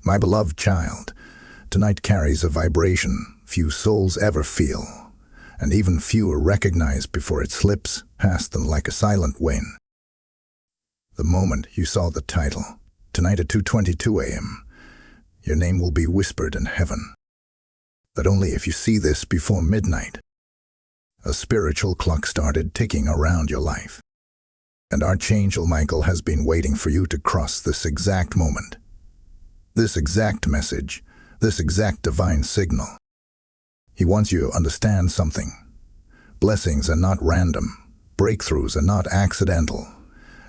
My beloved child, tonight carries a vibration few souls ever feel, and even fewer recognize before it slips past them like a silent wind. The moment you saw the title, tonight at 2:22 a.m., your name will be whispered in heaven. But only if you see this before midnight. A spiritual clock started ticking around your life. And Archangel Michael has been waiting for you to cross this exact moment. This exact message, this exact divine signal. He wants you to understand something. Blessings are not random, breakthroughs are not accidental,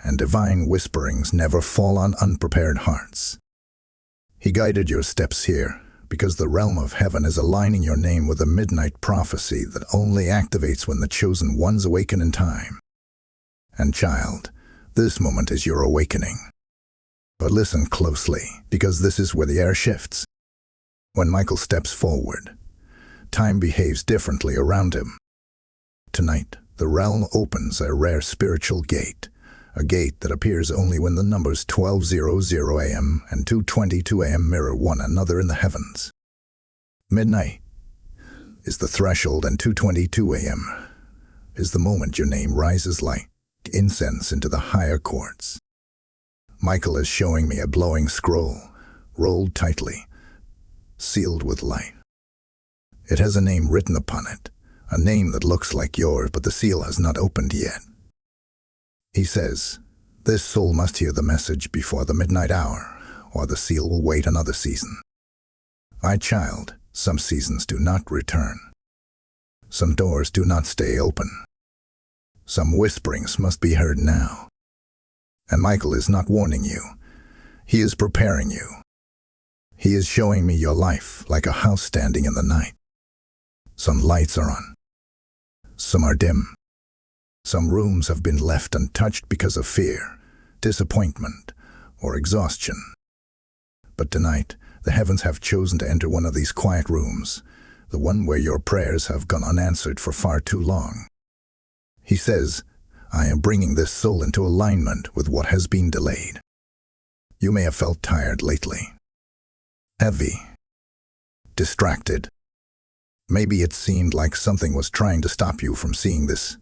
and divine whisperings never fall on unprepared hearts. He guided your steps here because the realm of heaven is aligning your name with a midnight prophecy that only activates when the chosen ones awaken in time. And child, this moment is your awakening. But listen closely, because this is where the air shifts. When Michael steps forward, time behaves differently around him. Tonight, the realm opens a rare spiritual gate, a gate that appears only when the numbers 12:00 a.m. and 2:22 a.m. mirror one another in the heavens. Midnight is the threshold, and 2:22 a.m. is the moment your name rises like incense into the higher courts. Michael is showing me a glowing scroll, rolled tightly, sealed with light. It has a name written upon it, a name that looks like yours, but the seal has not opened yet. He says, this soul must hear the message before the midnight hour, or the seal will wait another season. My child, some seasons do not return. Some doors do not stay open. Some whisperings must be heard now. And Michael is not warning you. He is preparing you. He is showing me your life like a house standing in the night. Some lights are on. Some are dim. Some rooms have been left untouched because of fear, disappointment, or exhaustion. But tonight, the heavens have chosen to enter one of these quiet rooms, the one where your prayers have gone unanswered for far too long. He says, I am bringing this soul into alignment with what has been delayed. You may have felt tired lately, heavy, distracted. Maybe it seemed like something was trying to stop you from seeing this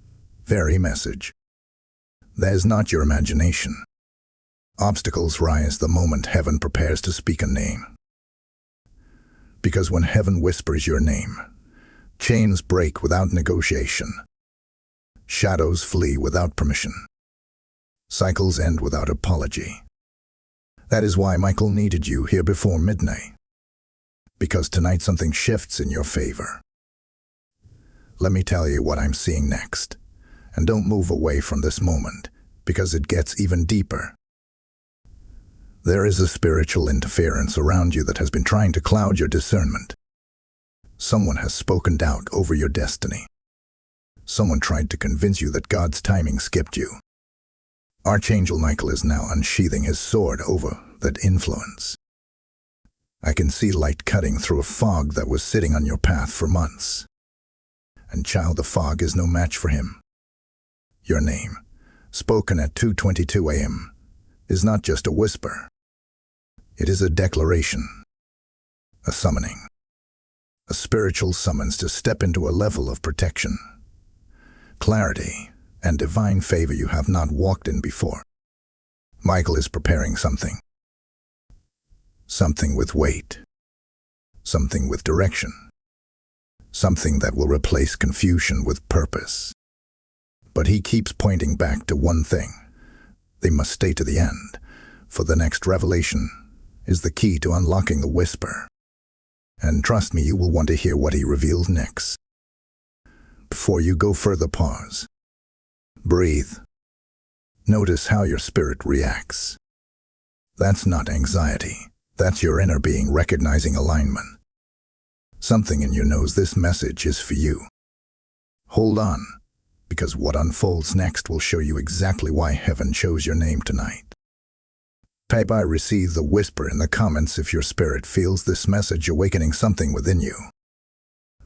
very message. That is not your imagination. Obstacles rise the moment heaven prepares to speak a name. Because when heaven whispers your name, chains break without negotiation. Shadows flee without permission. Cycles end without apology. That is why Michael needed you here before midnight. Because tonight something shifts in your favor. Let me tell you what I'm seeing next. And don't move away from this moment, because it gets even deeper. There is a spiritual interference around you that has been trying to cloud your discernment. Someone has spoken doubt over your destiny. Someone tried to convince you that God's timing skipped you. Archangel Michael is now unsheathing his sword over that influence. I can see light cutting through a fog that was sitting on your path for months. And child, the fog is no match for him. Your name, spoken at 2:22 a.m., is not just a whisper. It is a declaration, a summoning, a spiritual summons to step into a level of protection, clarity, and divine favor you have not walked in before. Michael is preparing something. Something with weight. Something with direction. Something that will replace confusion with purpose. But he keeps pointing back to one thing. They must stay to the end, for the next revelation is the key to unlocking the whisper. And trust me, you will want to hear what he reveals next. Before you go further, pause. Breathe. Notice how your spirit reacts. That's not anxiety. That's your inner being recognizing alignment. Something in you knows this message is for you. Hold on, because what unfolds next will show you exactly why heaven chose your name tonight. Type I receive the whisper in the comments if your spirit feels this message awakening something within you.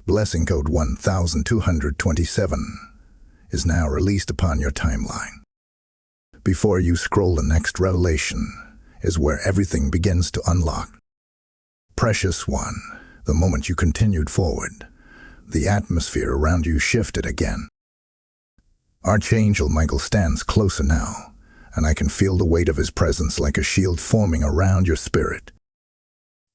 Blessing code 1227 is now released upon your timeline. Before you scroll, the next revelation is where everything begins to unlock. Precious one, the moment you continued forward, the atmosphere around you shifted again. Archangel Michael stands closer now, and I can feel the weight of his presence like a shield forming around your spirit.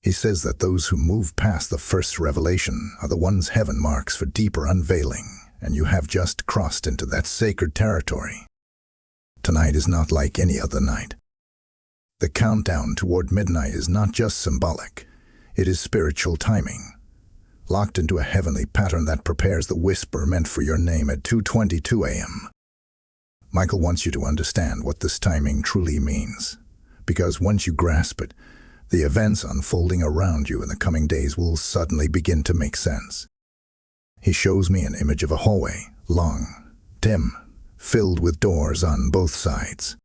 He says that those who move past the first revelation are the ones heaven marks for deeper unveiling, and you have just crossed into that sacred territory. Tonight is not like any other night. The countdown toward midnight is not just symbolic, it is spiritual timing, locked into a heavenly pattern that prepares the whisper meant for your name at 2:22 a.m. Michael wants you to understand what this timing truly means, because once you grasp it, the events unfolding around you in the coming days will suddenly begin to make sense. He shows me an image of a hallway, long, dim, filled with doors on both sides.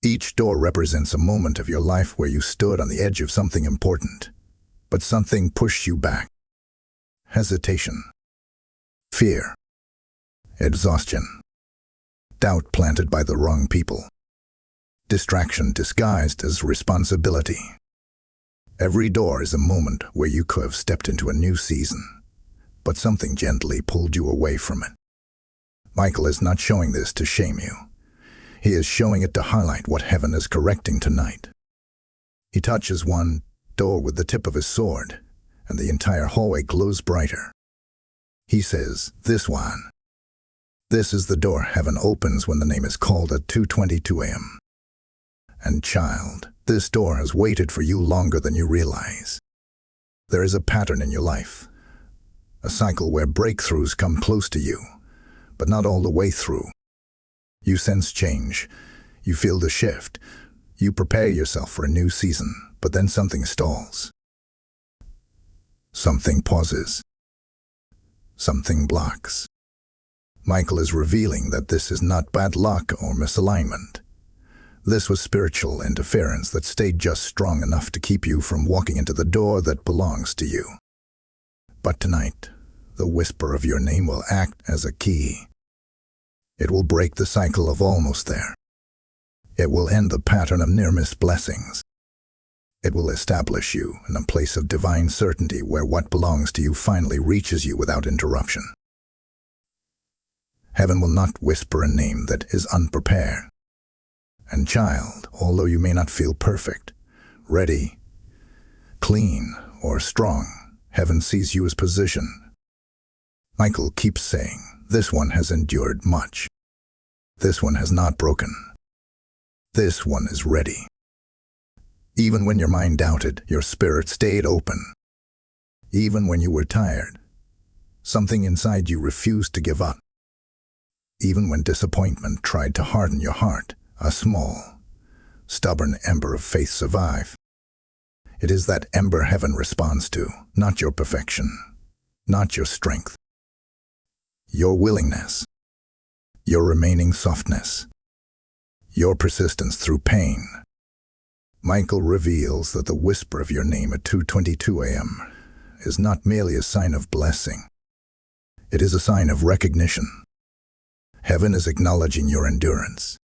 Each door represents a moment of your life where you stood on the edge of something important, but something pushed you back. Hesitation, fear, exhaustion, doubt planted by the wrong people, distraction disguised as responsibility. Every door is a moment where you could have stepped into a new season, but something gently pulled you away from it. Michael is not showing this to shame you. He is showing it to highlight what heaven is correcting tonight. He touches one door with the tip of his sword, and the entire hallway glows brighter. He says, "This one. This is the door heaven opens when the name is called at 2:22 a.m. And child, this door has waited for you longer than you realize. There is a pattern in your life, a cycle where breakthroughs come close to you, but not all the way through. You sense change, you feel the shift, you prepare yourself for a new season, but then something stalls. Something pauses. Something blocks. Michael is revealing that this is not bad luck or misalignment. This was spiritual interference that stayed just strong enough to keep you from walking into the door that belongs to you. But tonight, the whisper of your name will act as a key. It will break the cycle of almost there. It will end the pattern of near-miss blessings. It will establish you in a place of divine certainty where what belongs to you finally reaches you without interruption. Heaven will not whisper a name that is unprepared. And child, although you may not feel perfect, ready, clean, or strong, heaven sees you as positioned. Michael keeps saying, "This one has endured much. This one has not broken. This one is ready." Even when your mind doubted, your spirit stayed open. Even when you were tired, something inside you refused to give up. Even when disappointment tried to harden your heart, a small, stubborn ember of faith survived. It is that ember heaven responds to, not your perfection, not your strength, your willingness, your remaining softness, your persistence through pain. Michael reveals that the whisper of your name at 2:22 a.m. is not merely a sign of blessing. It is a sign of recognition. Heaven is acknowledging your endurance.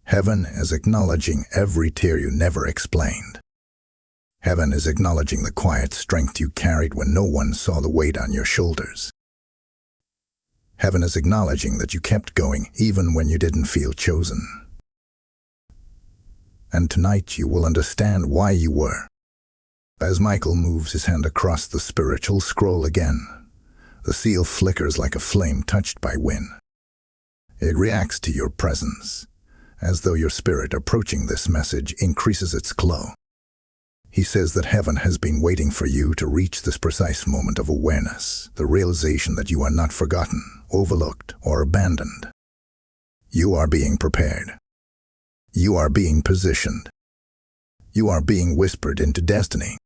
Heaven is acknowledging every tear you never explained. Heaven is acknowledging the quiet strength you carried when no one saw the weight on your shoulders. Heaven is acknowledging that you kept going even when you didn't feel chosen. And tonight you will understand why you were. As Michael moves his hand across the spiritual scroll again, the seal flickers like a flame touched by wind. It reacts to your presence, as though your spirit approaching this message increases its glow. He says that heaven has been waiting for you to reach this precise moment of awareness, the realization that you are not forgotten, overlooked, or abandoned. You are being prepared. You are being positioned. You are being whispered into destiny.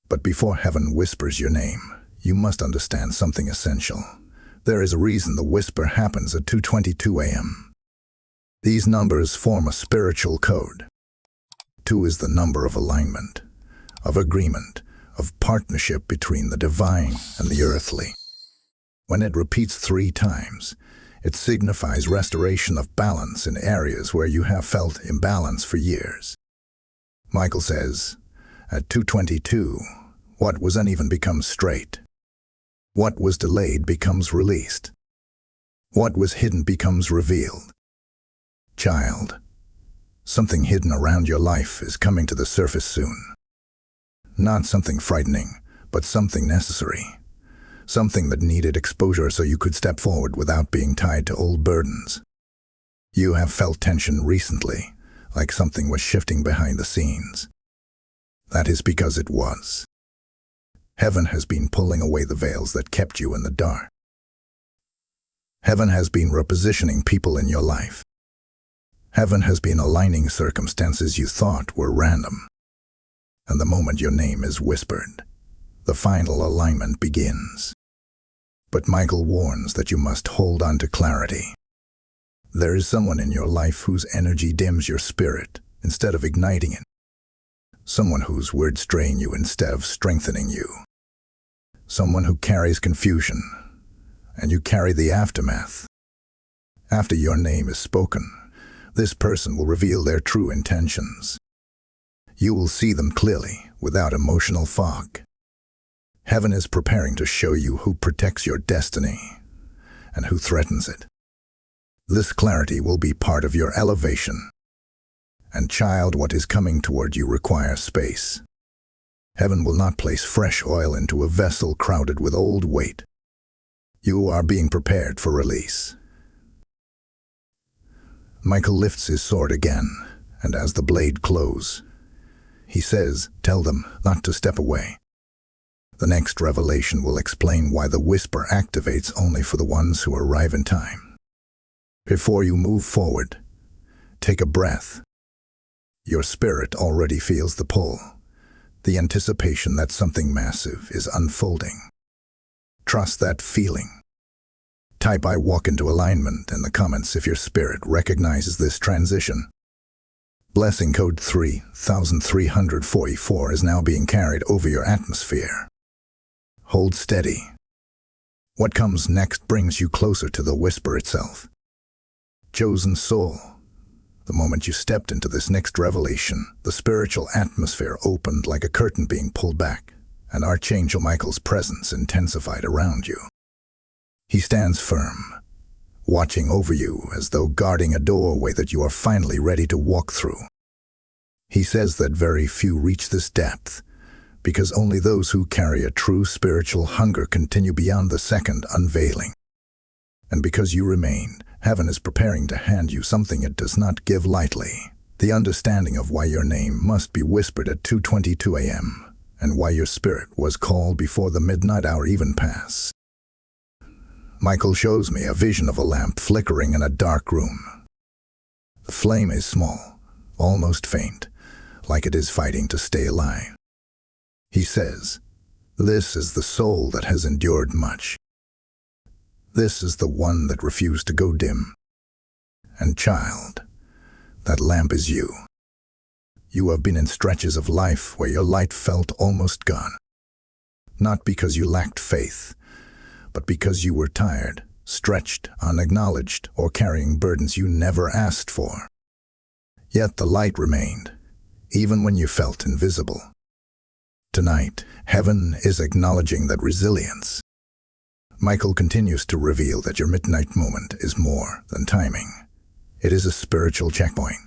But before heaven whispers your name, you must understand something essential. There is a reason the whisper happens at 2:22 a.m. These numbers form a spiritual code. 2 is the number of alignment, of agreement, of partnership between the divine and the earthly. When it repeats 3 times, it signifies restoration of balance in areas where you have felt imbalance for years. Michael says, At 2:22, what was uneven becomes straight. What was delayed becomes released. What was hidden becomes revealed. Child, something hidden around your life is coming to the surface soon. Not something frightening, but something necessary. Something that needed exposure so you could step forward without being tied to old burdens. You have felt tension recently, like something was shifting behind the scenes. That is because it was. Heaven has been pulling away the veils that kept you in the dark. Heaven has been repositioning people in your life. Heaven has been aligning circumstances you thought were random. And the moment your name is whispered, the final alignment begins. But Michael warns that you must hold on to clarity. There is someone in your life whose energy dims your spirit instead of igniting it. Someone whose words drain you instead of strengthening you. Someone who carries confusion, and you carry the aftermath. After your name is spoken, this person will reveal their true intentions. You will see them clearly, without emotional fog. Heaven is preparing to show you who protects your destiny and who threatens it. This clarity will be part of your elevation. And child, what is coming toward you requires space. Heaven will not place fresh oil into a vessel crowded with old weight. You are being prepared for release. Michael lifts his sword again, and as the blade closes, he says, "Tell them not to step away." The next revelation will explain why the whisper activates only for the ones who arrive in time. Before you move forward, take a breath. Your spirit already feels the pull, the anticipation that something massive is unfolding. Trust that feeling. Type "I walk into alignment" in the comments if your spirit recognizes this transition. Blessing code 3344 is now being carried over your atmosphere. Hold steady. What comes next brings you closer to the whisper itself. Chosen soul. The moment you stepped into this next revelation, the spiritual atmosphere opened like a curtain being pulled back, and Archangel Michael's presence intensified around you. He stands firm, watching over you as though guarding a doorway that you are finally ready to walk through. He says that very few reach this depth, because only those who carry a true spiritual hunger continue beyond the second unveiling. And because you remained, Heaven is preparing to hand you something it does not give lightly, the understanding of why your name must be whispered at 2:22 a.m., and why your spirit was called before the midnight hour even passed. Michael shows me a vision of a lamp flickering in a dark room. The flame is small, almost faint, like it is fighting to stay alive. He says, "This is the soul that has endured much. This is the one that refused to go dim. And child, that lamp is you. You have been in stretches of life where your light felt almost gone. Not because you lacked faith, but because you were tired, stretched, unacknowledged, or carrying burdens you never asked for. Yet the light remained, even when you felt invisible. Tonight, Heaven is acknowledging that resilience. Michael continues to reveal that your midnight moment is more than timing. It is a spiritual checkpoint.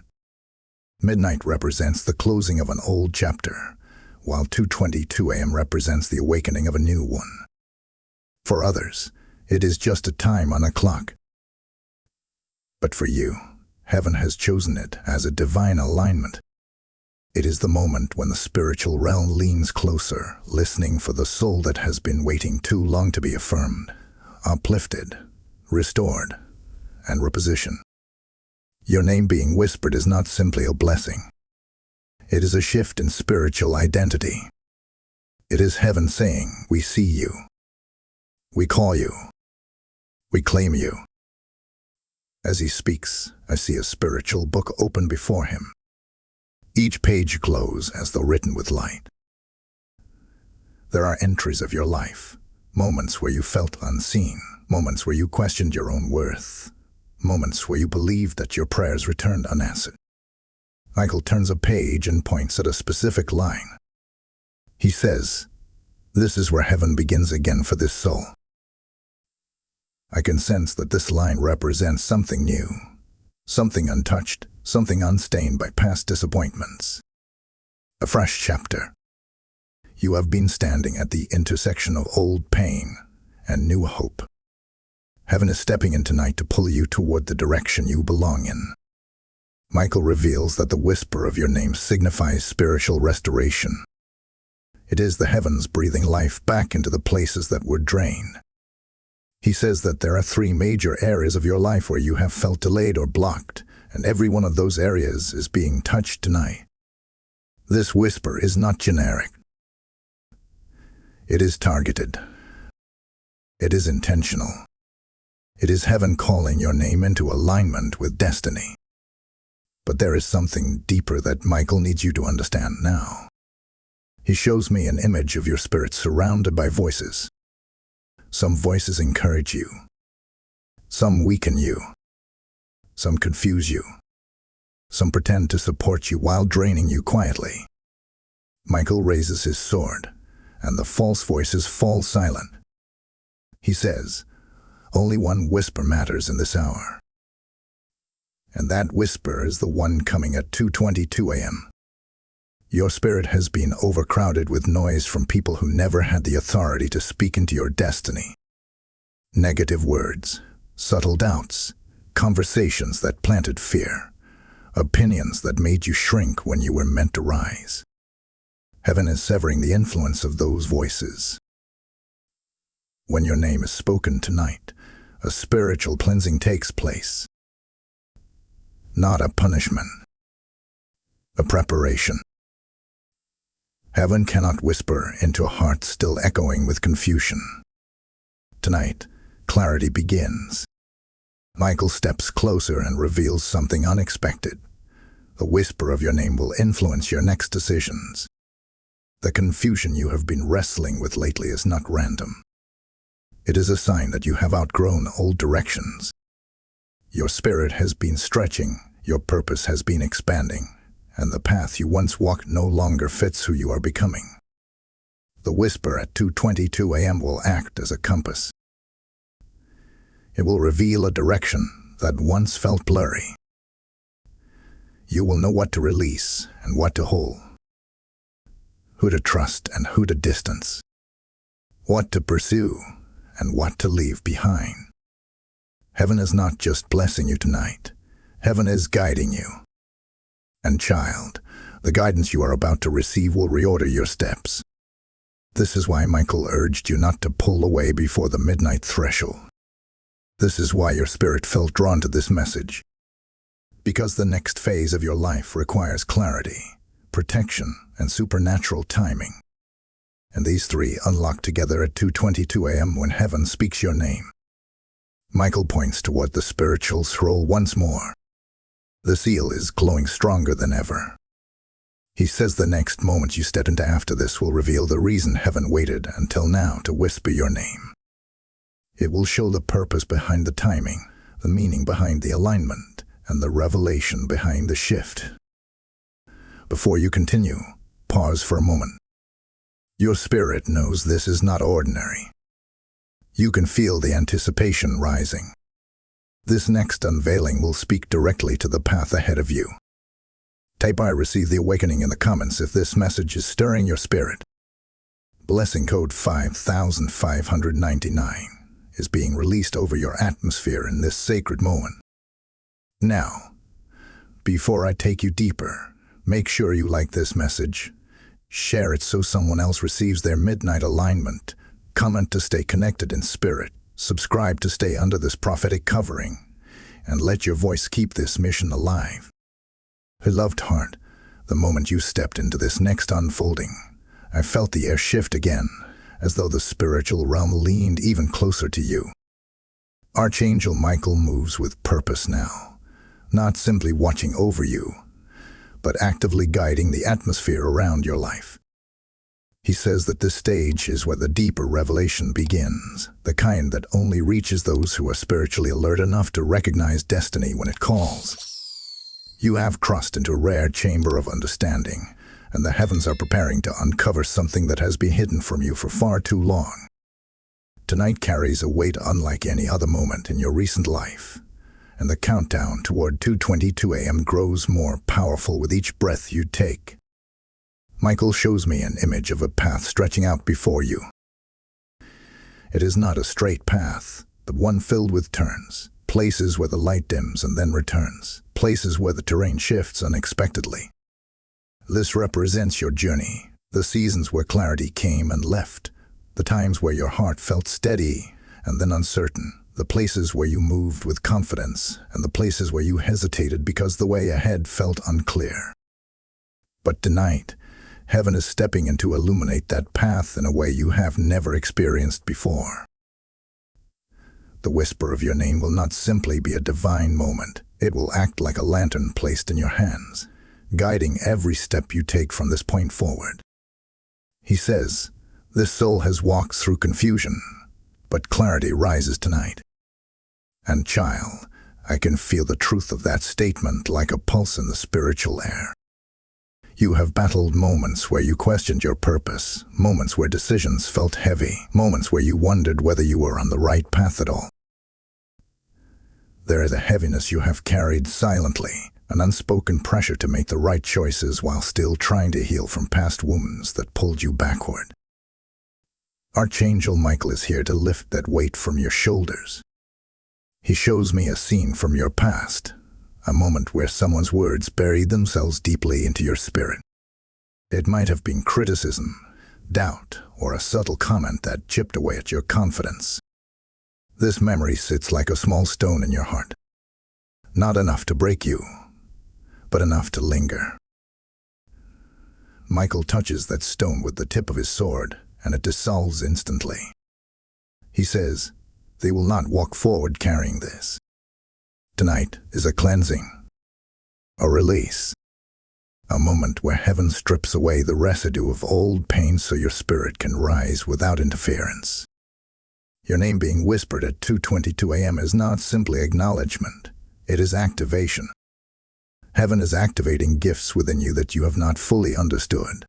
Midnight represents the closing of an old chapter, while 2:22 a.m. represents the awakening of a new one. For others, it is just a time on a clock. But for you, Heaven has chosen it as a divine alignment. It is the moment when the spiritual realm leans closer, listening for the soul that has been waiting too long to be affirmed, uplifted, restored, and repositioned. Your name being whispered is not simply a blessing. It is a shift in spiritual identity. It is Heaven saying, "We see you. We call you. We claim you." As he speaks, I see a spiritual book open before him. Each page glows as though written with light. There are entries of your life, moments where you felt unseen, moments where you questioned your own worth, moments where you believed that your prayers returned unanswered. Michael turns a page and points at a specific line. He says, "This is where heaven begins again for this soul." I can sense that this line represents something new, something untouched, something unstained by past disappointments. A fresh chapter. You have been standing at the intersection of old pain and new hope. Heaven is stepping in tonight to pull you toward the direction you belong in. Michael reveals that the whisper of your name signifies spiritual restoration. It is the heavens breathing life back into the places that were drained. He says that there are 3 major areas of your life where you have felt delayed or blocked, and every one of those areas is being touched tonight. This whisper is not generic. It is targeted. It is intentional. It is heaven calling your name into alignment with destiny. But there is something deeper that Michael needs you to understand now. He shows me an image of your spirit surrounded by voices. Some voices encourage you. Some weaken you. Some confuse you. Some pretend to support you while draining you quietly. Michael raises his sword, and the false voices fall silent. He says, "Only one whisper matters in this hour." And that whisper is the one coming at 2:22 a.m. Your spirit has been overcrowded with noise from people who never had the authority to speak into your destiny. Negative words, subtle doubts, conversations that planted fear, opinions that made you shrink when you were meant to rise. Heaven is severing the influence of those voices. When your name is spoken tonight, a spiritual cleansing takes place. Not a punishment, a preparation. Heaven cannot whisper into a heart still echoing with confusion. Tonight, clarity begins. Michael steps closer and reveals something unexpected. The whisper of your name will influence your next decisions. The confusion you have been wrestling with lately is not random. It is a sign that you have outgrown old directions. Your spirit has been stretching, your purpose has been expanding, and the path you once walked no longer fits who you are becoming. The whisper at 2:22 a.m. will act as a compass. It will reveal a direction that once felt blurry. You will know what to release and what to hold, who to trust and who to distance, what to pursue and what to leave behind. Heaven is not just blessing you tonight. Heaven is guiding you. And child, the guidance you are about to receive will reorder your steps. This is why Michael urged you not to pull away before the midnight threshold. This is why your spirit felt drawn to this message. Because the next phase of your life requires clarity, protection, and supernatural timing. And these 3 unlock together at 2:22 a.m. when heaven speaks your name. Michael points toward the spiritual scroll once more. The seal is glowing stronger than ever. He says the next moment you step into after this will reveal the reason heaven waited until now to whisper your name. It will show the purpose behind the timing, the meaning behind the alignment, and the revelation behind the shift. Before you continue, pause for a moment. Your spirit knows this is not ordinary. You can feel the anticipation rising. This next unveiling will speak directly to the path ahead of you. Type "I receive the awakening" in the comments if this message is stirring your spirit. Blessing code 5599 is being released over your atmosphere in this sacred moment. Now, before I take you deeper, make sure you like this message. Share it so someone else receives their midnight alignment. Comment to stay connected in spirit. Subscribe to stay under this prophetic covering, and let your voice keep this mission alive. Beloved heart, the moment you stepped into this next unfolding, I felt the air shift again, as though the spiritual realm leaned even closer to you. Archangel Michael moves with purpose now, not simply watching over you, but actively guiding the atmosphere around your life. He says that this stage is where the deeper revelation begins, the kind that only reaches those who are spiritually alert enough to recognize destiny when it calls. You have crossed into a rare chamber of understanding, and the heavens are preparing to uncover something that has been hidden from you for far too long. Tonight carries a weight unlike any other moment in your recent life, and the countdown toward 2:22 a.m. grows more powerful with each breath you take. Michael shows me an image of a path stretching out before you. It is not a straight path, but one filled with turns, places where the light dims and then returns, places where the terrain shifts unexpectedly. This represents your journey, the seasons where clarity came and left, the times where your heart felt steady and then uncertain, the places where you moved with confidence and the places where you hesitated because the way ahead felt unclear. But tonight, heaven is stepping in to illuminate that path in a way you have never experienced before. The whisper of your name will not simply be a divine moment. It will act like a lantern placed in your hands, guiding every step you take from this point forward. He says, "This soul has walked through confusion, but clarity rises tonight." And child, I can feel the truth of that statement like a pulse in the spiritual air. You have battled moments where you questioned your purpose, moments where decisions felt heavy, moments where you wondered whether you were on the right path at all. There is a heaviness you have carried silently, an unspoken pressure to make the right choices while still trying to heal from past wounds that pulled you backward. Archangel Michael is here to lift that weight from your shoulders. He shows me a scene from your past, a moment where someone's words buried themselves deeply into your spirit. It might have been criticism, doubt, or a subtle comment that chipped away at your confidence. This memory sits like a small stone in your heart. Not enough to break you, but enough to linger. Michael touches that stone with the tip of his sword, and it dissolves instantly. He says, "They will not walk forward carrying this." Tonight is a cleansing, a release, a moment where heaven strips away the residue of old pain so your spirit can rise without interference. Your name being whispered at 2:22 a.m. is not simply acknowledgement, it is activation. Heaven is activating gifts within you that you have not fully understood.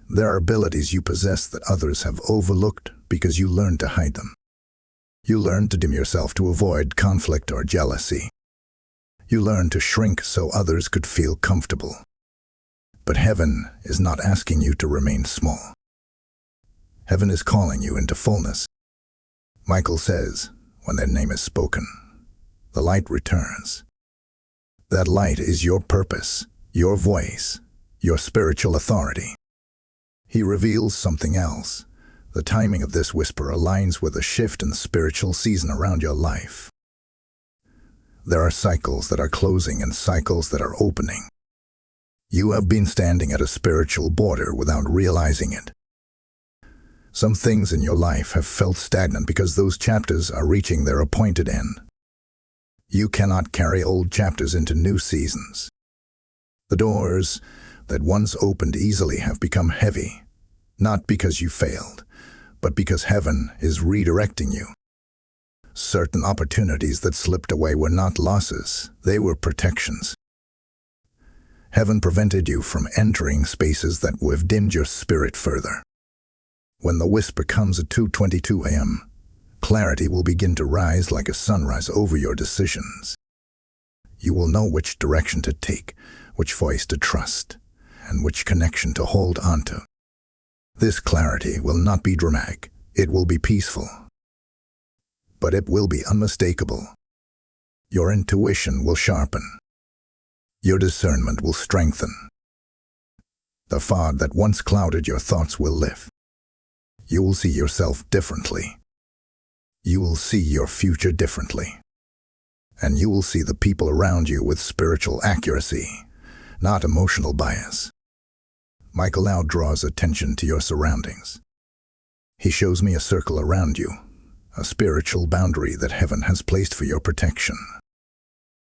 There are abilities you possess that others have overlooked because you learned to hide them. You learned to dim yourself to avoid conflict or jealousy. You learned to shrink so others could feel comfortable. But heaven is not asking you to remain small. Heaven is calling you into fullness. Michael says, when their name is spoken, the light returns. That light is your purpose, your voice, your spiritual authority. He reveals something else. The timing of this whisper aligns with a shift in the spiritual season around your life. There are cycles that are closing and cycles that are opening. You have been standing at a spiritual border without realizing it. Some things in your life have felt stagnant because those chapters are reaching their appointed end. You cannot carry old chapters into new seasons. The doors that once opened easily have become heavy, not because you failed, but because heaven is redirecting you. Certain opportunities that slipped away were not losses, they were protections. Heaven prevented you from entering spaces that would have dimmed your spirit further. When the whisper comes at 2:22 a.m., clarity will begin to rise like a sunrise over your decisions. You will know which direction to take, which voice to trust, and which connection to hold onto. This clarity will not be dramatic, it will be peaceful. But it will be unmistakable. Your intuition will sharpen. Your discernment will strengthen. The fog that once clouded your thoughts will lift. You will see yourself differently. You will see your future differently. And you will see the people around you with spiritual accuracy, not emotional bias. Michael now draws attention to your surroundings. He shows me a circle around you, a spiritual boundary that heaven has placed for your protection.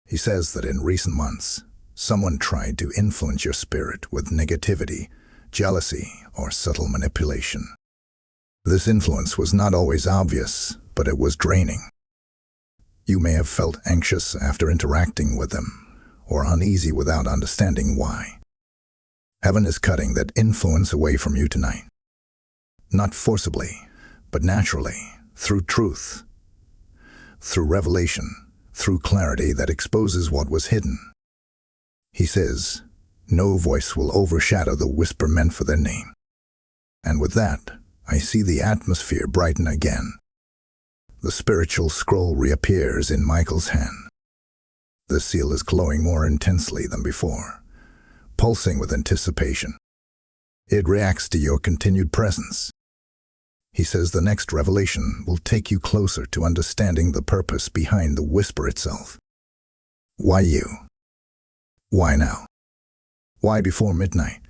He says that in recent months, someone tried to influence your spirit with negativity, jealousy, or subtle manipulation. This influence was not always obvious, but it was draining. You may have felt anxious after interacting with them, or uneasy without understanding why. Heaven is cutting that influence away from you tonight. Not forcibly, but naturally, through truth, through revelation, through clarity that exposes what was hidden. He says, no voice will overshadow the whisper meant for their name. And with that, I see the atmosphere brighten again. The spiritual scroll reappears in Michael's hand. The seal is glowing more intensely than before, pulsing with anticipation. It reacts to your continued presence. He says the next revelation will take you closer to understanding the purpose behind the whisper itself. Why you? Why now? Why before midnight?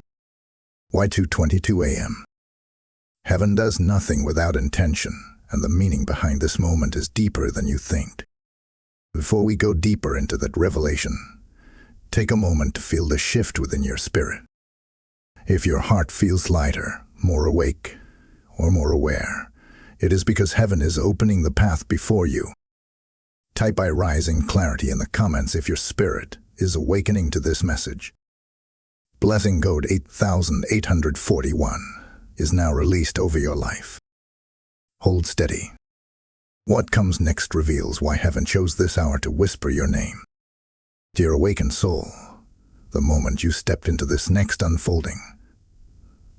Why 2:22 a.m.? Heaven does nothing without intention, and the meaning behind this moment is deeper than you think. Before we go deeper into that revelation, take a moment to feel the shift within your spirit. If your heart feels lighter, more awake, or more aware, it is because heaven is opening the path before you. Type "I rise" in clarity in the comments if your spirit is awakening to this message. Blessing code 8841 is now released over your life. Hold steady. What comes next reveals why heaven chose this hour to whisper your name. Dear awakened soul, the moment you stepped into this next unfolding,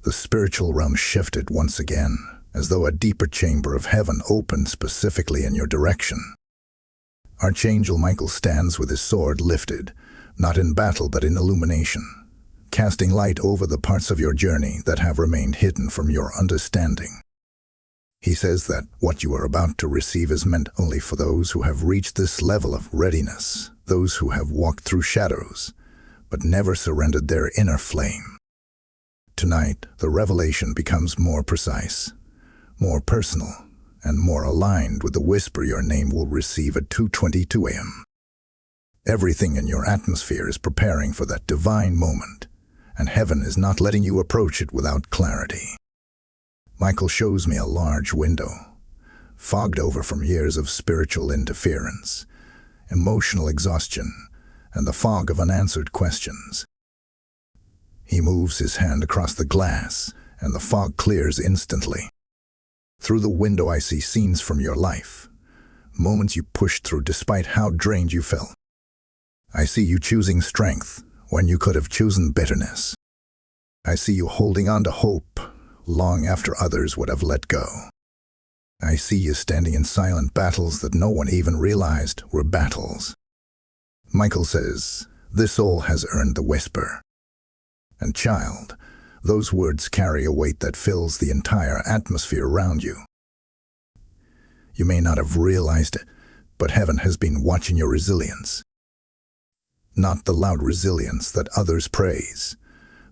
the spiritual realm shifted once again, as though a deeper chamber of heaven opened specifically in your direction. Archangel Michael stands with his sword lifted, not in battle but in illumination, casting light over the parts of your journey that have remained hidden from your understanding. He says that what you are about to receive is meant only for those who have reached this level of readiness, those who have walked through shadows, but never surrendered their inner flame. Tonight, the revelation becomes more precise, more personal, and more aligned with the whisper your name will receive at 2:22 a.m. Everything in your atmosphere is preparing for that divine moment, and heaven is not letting you approach it without clarity. Michael shows me a large window, fogged over from years of spiritual interference, emotional exhaustion, and the fog of unanswered questions. He moves his hand across the glass, and the fog clears instantly. Through the window I see scenes from your life, moments you pushed through despite how drained you felt. I see you choosing strength when you could have chosen bitterness. I see you holding on to hope long after others would have let go. I see you standing in silent battles that no one even realized were battles. Michael says, this soul has earned the whisper. And child, those words carry a weight that fills the entire atmosphere around you. You may not have realized it, but heaven has been watching your resilience. Not the loud resilience that others praise,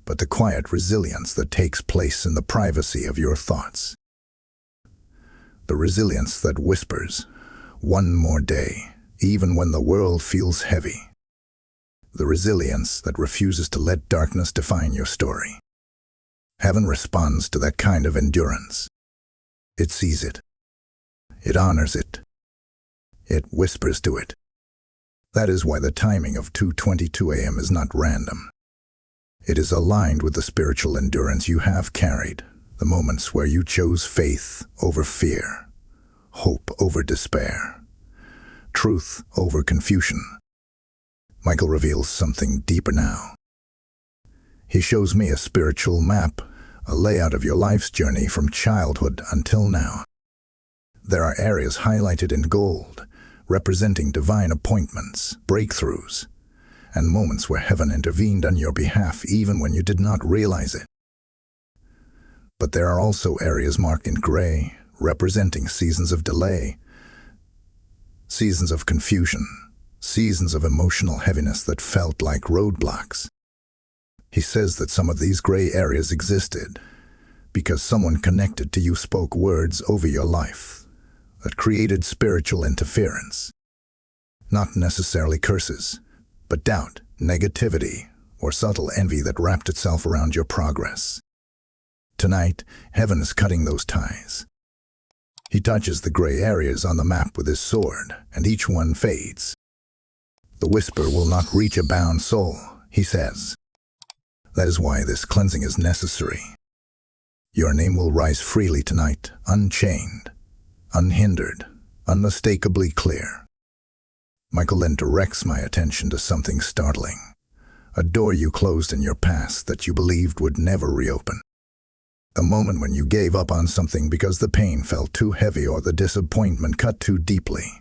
but the quiet resilience that takes place in the privacy of your thoughts. The resilience that whispers, one more day, even when the world feels heavy. The resilience that refuses to let darkness define your story. Heaven responds to that kind of endurance. It sees it. It honors it. It whispers to it. That is why the timing of 2:22 a.m. is not random. It is aligned with the spiritual endurance you have carried, the moments where you chose faith over fear, hope over despair, truth over confusion. Michael reveals something deeper now. He shows me a spiritual map, a layout of your life's journey from childhood until now. There are areas highlighted in gold, representing divine appointments, breakthroughs, and moments where heaven intervened on your behalf even when you did not realize it. But there are also areas marked in gray, representing seasons of delay, seasons of confusion, seasons of emotional heaviness that felt like roadblocks. He says that some of these gray areas existed because someone connected to you spoke words over your life that created spiritual interference. Not necessarily curses, but doubt, negativity, or subtle envy that wrapped itself around your progress. Tonight, heaven is cutting those ties. He touches the gray areas on the map with his sword, and each one fades. The whisper will not reach a bound soul, he says. That is why this cleansing is necessary. Your name will rise freely tonight, unchained, unhindered, unmistakably clear. Michael then directs my attention to something startling. A door you closed in your past that you believed would never reopen. A moment when you gave up on something because the pain felt too heavy or the disappointment cut too deeply.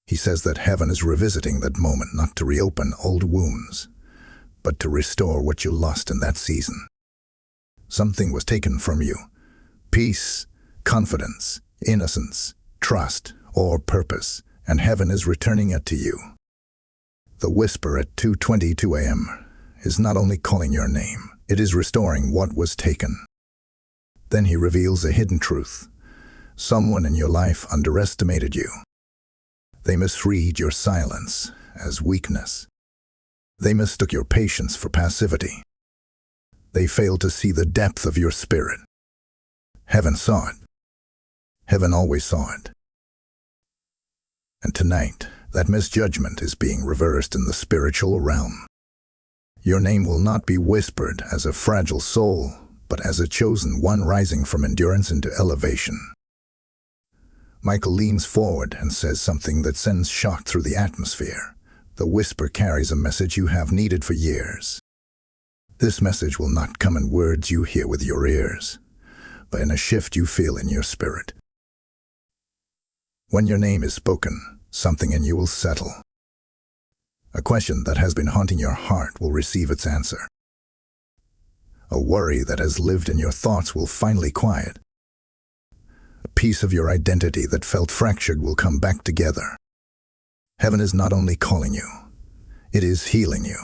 He says that heaven is revisiting that moment not to reopen old wounds, but to restore what you lost in that season. Something was taken from you. Peace, confidence, innocence, trust, or purpose, and heaven is returning it to you. The whisper at 2:22 a.m. is not only calling your name, it is restoring what was taken. Then he reveals a hidden truth. Someone in your life underestimated you. They misread your silence as weakness. They mistook your patience for passivity. They failed to see the depth of your spirit. Heaven saw it. Heaven always saw it. And tonight, that misjudgment is being reversed in the spiritual realm. Your name will not be whispered as a fragile soul, but as a chosen one rising from endurance into elevation. Michael leans forward and says something that sends shock through the atmosphere. The whisper carries a message you have needed for years. This message will not come in words you hear with your ears, but in a shift you feel in your spirit. When your name is spoken, something in you will settle. A question that has been haunting your heart will receive its answer. A worry that has lived in your thoughts will finally quiet. A piece of your identity that felt fractured will come back together. Heaven is not only calling you, it is healing you.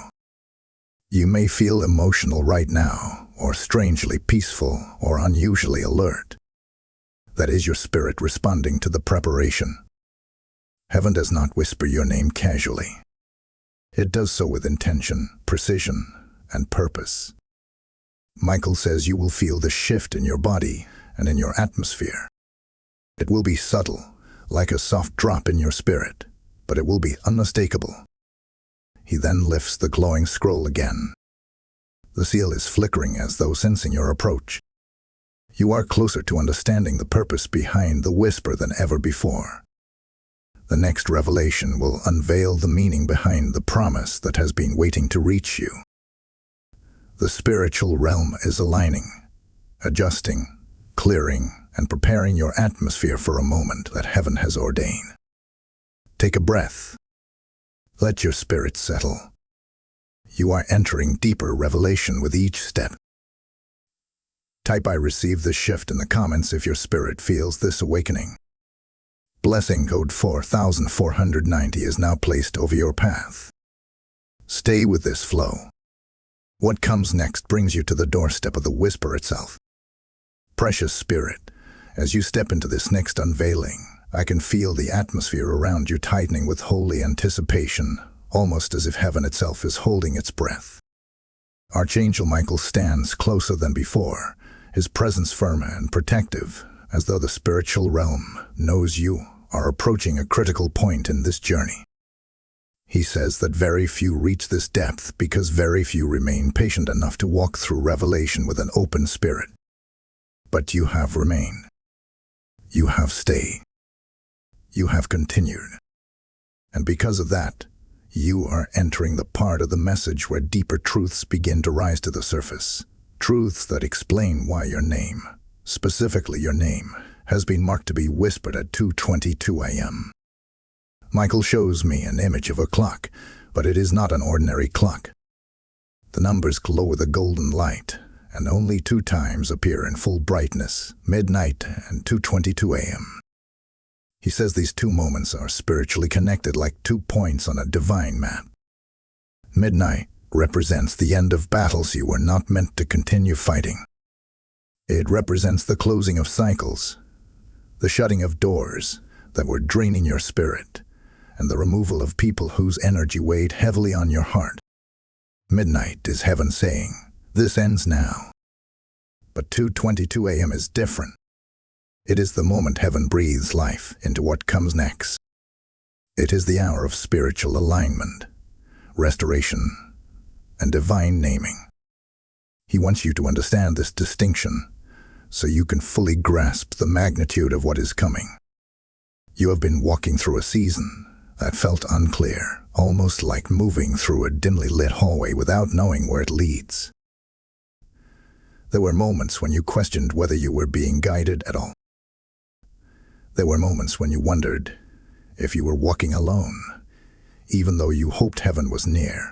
You may feel emotional right now, or strangely peaceful, or unusually alert. That is your spirit responding to the preparation. Heaven does not whisper your name casually. It does so with intention, precision, and purpose. Michael says you will feel the shift in your body and in your atmosphere. It will be subtle, like a soft drop in your spirit, but it will be unmistakable. He then lifts the glowing scroll again. The seal is flickering as though sensing your approach. You are closer to understanding the purpose behind the whisper than ever before. The next revelation will unveil the meaning behind the promise that has been waiting to reach you. The spiritual realm is aligning, adjusting, clearing, and preparing your atmosphere for a moment that heaven has ordained. Take a breath. Let your spirit settle. You are entering deeper revelation with each step. Type "I receive this shift" in the comments if your spirit feels this awakening. Blessing code 4490 is now placed over your path. Stay with this flow. What comes next brings you to the doorstep of the whisper itself. Precious spirit, as you step into this next unveiling, I can feel the atmosphere around you tightening with holy anticipation, almost as if heaven itself is holding its breath. Archangel Michael stands closer than before, his presence firm and protective, as though the spiritual realm knows you are approaching a critical point in this journey. He says that very few reach this depth because very few remain patient enough to walk through revelation with an open spirit. But you have remained. You have stayed. You have continued. And because of that, you are entering the part of the message where deeper truths begin to rise to the surface. Truths that explain why your name, specifically your name, has been marked to be whispered at 2:22 a.m. Michael shows me an image of a clock, but it is not an ordinary clock. The numbers glow with a golden light, and only 2 times appear in full brightness, midnight and 2:22 a.m. He says these 2 moments are spiritually connected like 2 points on a divine map. Midnight represents the end of battles you were not meant to continue fighting. It represents the closing of cycles, the shutting of doors that were draining your spirit, and the removal of people whose energy weighed heavily on your heart. Midnight is heaven saying, this ends now. But 2:22 a.m. is different. It is the moment heaven breathes life into what comes next. It is the hour of spiritual alignment, restoration, and divine naming. He wants you to understand this distinction so you can fully grasp the magnitude of what is coming. You have been walking through a season that felt unclear, almost like moving through a dimly lit hallway without knowing where it leads. There were moments when you questioned whether you were being guided at all. There were moments when you wondered if you were walking alone, even though you hoped heaven was near.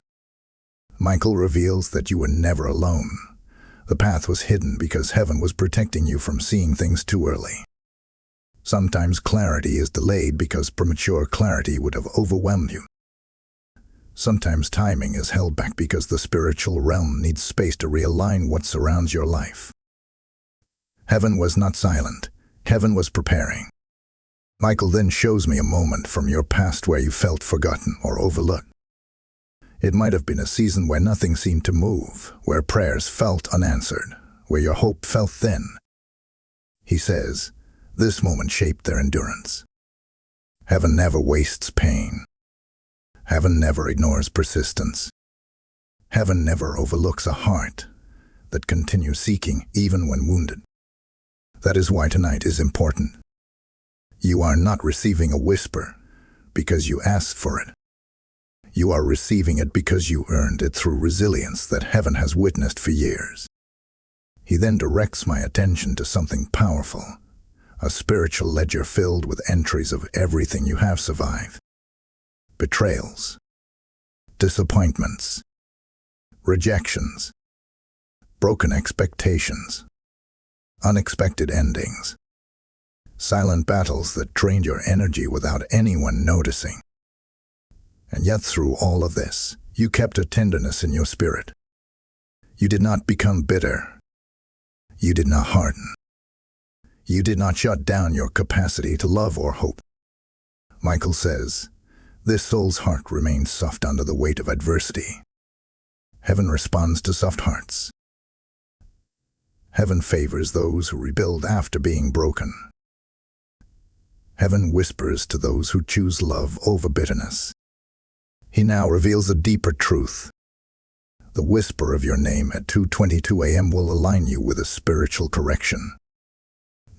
Michael reveals that you were never alone. The path was hidden because heaven was protecting you from seeing things too early. Sometimes clarity is delayed because premature clarity would have overwhelmed you. Sometimes timing is held back because the spiritual realm needs space to realign what surrounds your life. Heaven was not silent. Heaven was preparing. Michael then shows me a moment from your past where you felt forgotten or overlooked. It might have been a season where nothing seemed to move, where prayers felt unanswered, where your hope felt thin. He says, this moment shaped their endurance. Heaven never wastes pain. Heaven never ignores persistence. Heaven never overlooks a heart that continues seeking even when wounded. That is why tonight is important. You are not receiving a whisper because you asked for it. You are receiving it because you earned it through resilience that heaven has witnessed for years. He then directs my attention to something powerful, a spiritual ledger filled with entries of everything you have survived. Betrayals, disappointments, rejections, broken expectations, unexpected endings, silent battles that drained your energy without anyone noticing. And yet through all of this, you kept a tenderness in your spirit. You did not become bitter. You did not harden. You did not shut down your capacity to love or hope. Michael says, this soul's heart remains soft under the weight of adversity. Heaven responds to soft hearts. Heaven favors those who rebuild after being broken. Heaven whispers to those who choose love over bitterness. He now reveals a deeper truth. The whisper of your name at 2:22 a.m. will align you with a spiritual correction.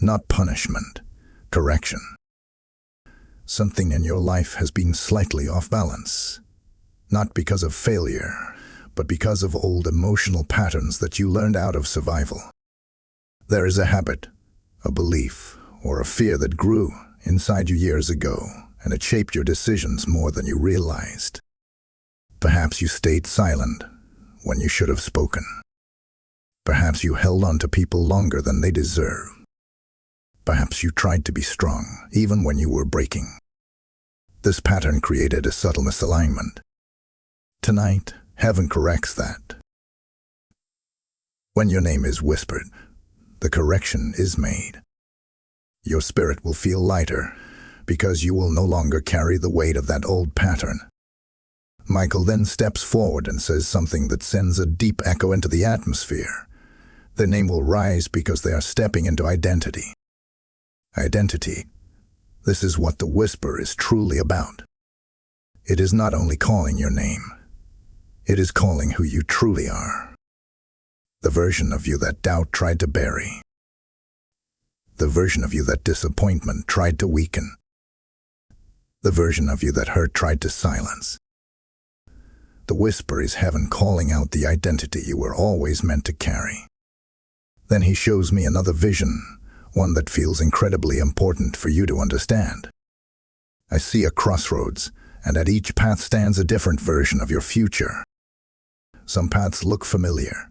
Not punishment, correction. Something in your life has been slightly off balance. Not because of failure, but because of old emotional patterns that you learned out of survival. There is a habit, a belief, or a fear that grew inside you years ago, and it shaped your decisions more than you realized. Perhaps you stayed silent when you should have spoken. Perhaps you held on to people longer than they deserve. Perhaps you tried to be strong, even when you were breaking. This pattern created a subtle misalignment. Tonight, heaven corrects that. When your name is whispered, the correction is made. Your spirit will feel lighter because you will no longer carry the weight of that old pattern. Michael then steps forward and says something that sends a deep echo into the atmosphere. Their name will rise because they are stepping into identity. Identity. This is what the whisper is truly about. It is not only calling your name. It is calling who you truly are. The version of you that doubt tried to bury. The version of you that disappointment tried to weaken. The version of you that hurt tried to silence. The whisper is heaven calling out the identity you were always meant to carry. Then he shows me another vision, one that feels incredibly important for you to understand. I see a crossroads, and at each path stands a different version of your future. Some paths look familiar,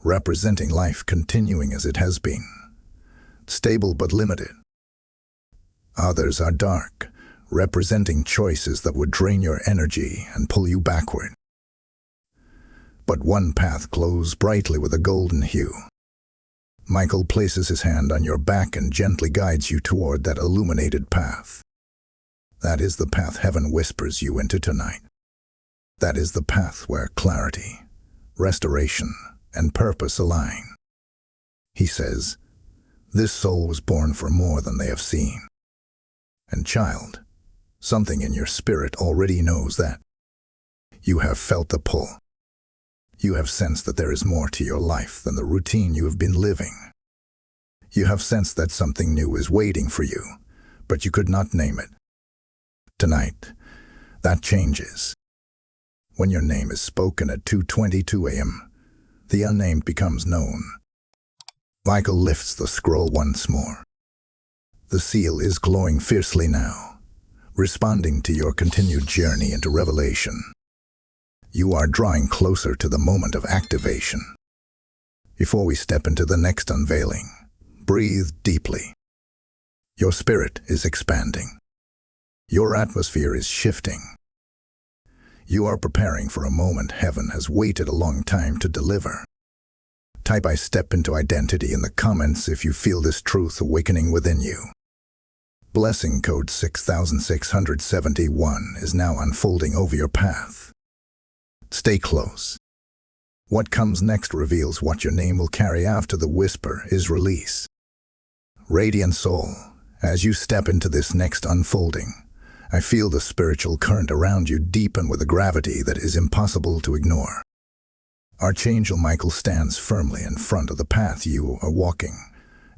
representing life continuing as it has been, stable but limited. Others are dark, representing choices that would drain your energy and pull you backward. But one path glows brightly with a golden hue. Michael places his hand on your back and gently guides you toward that illuminated path. That is the path heaven whispers you into tonight. That is the path where clarity, restoration, and purpose align. He says, this soul was born for more than they have seen. And child, something in your spirit already knows that. You have felt the pull. You have sensed that there is more to your life than the routine you have been living. You have sensed that something new is waiting for you, but you could not name it. Tonight, that changes. When your name is spoken at 2:22 a.m., the unnamed becomes known. Michael lifts the scroll once more. The seal is glowing fiercely now, responding to your continued journey into revelation. You are drawing closer to the moment of activation. Before we step into the next unveiling, breathe deeply. Your spirit is expanding. Your atmosphere is shifting. You are preparing for a moment heaven has waited a long time to deliver. Type "I step into identity" in the comments if you feel this truth awakening within you. Blessing code 6671 is now unfolding over your path. Stay close. What comes next reveals what your name will carry after the whisper is released. Radiant soul, as you step into this next unfolding, I feel the spiritual current around you deepen with a gravity that is impossible to ignore. Archangel Michael stands firmly in front of the path you are walking,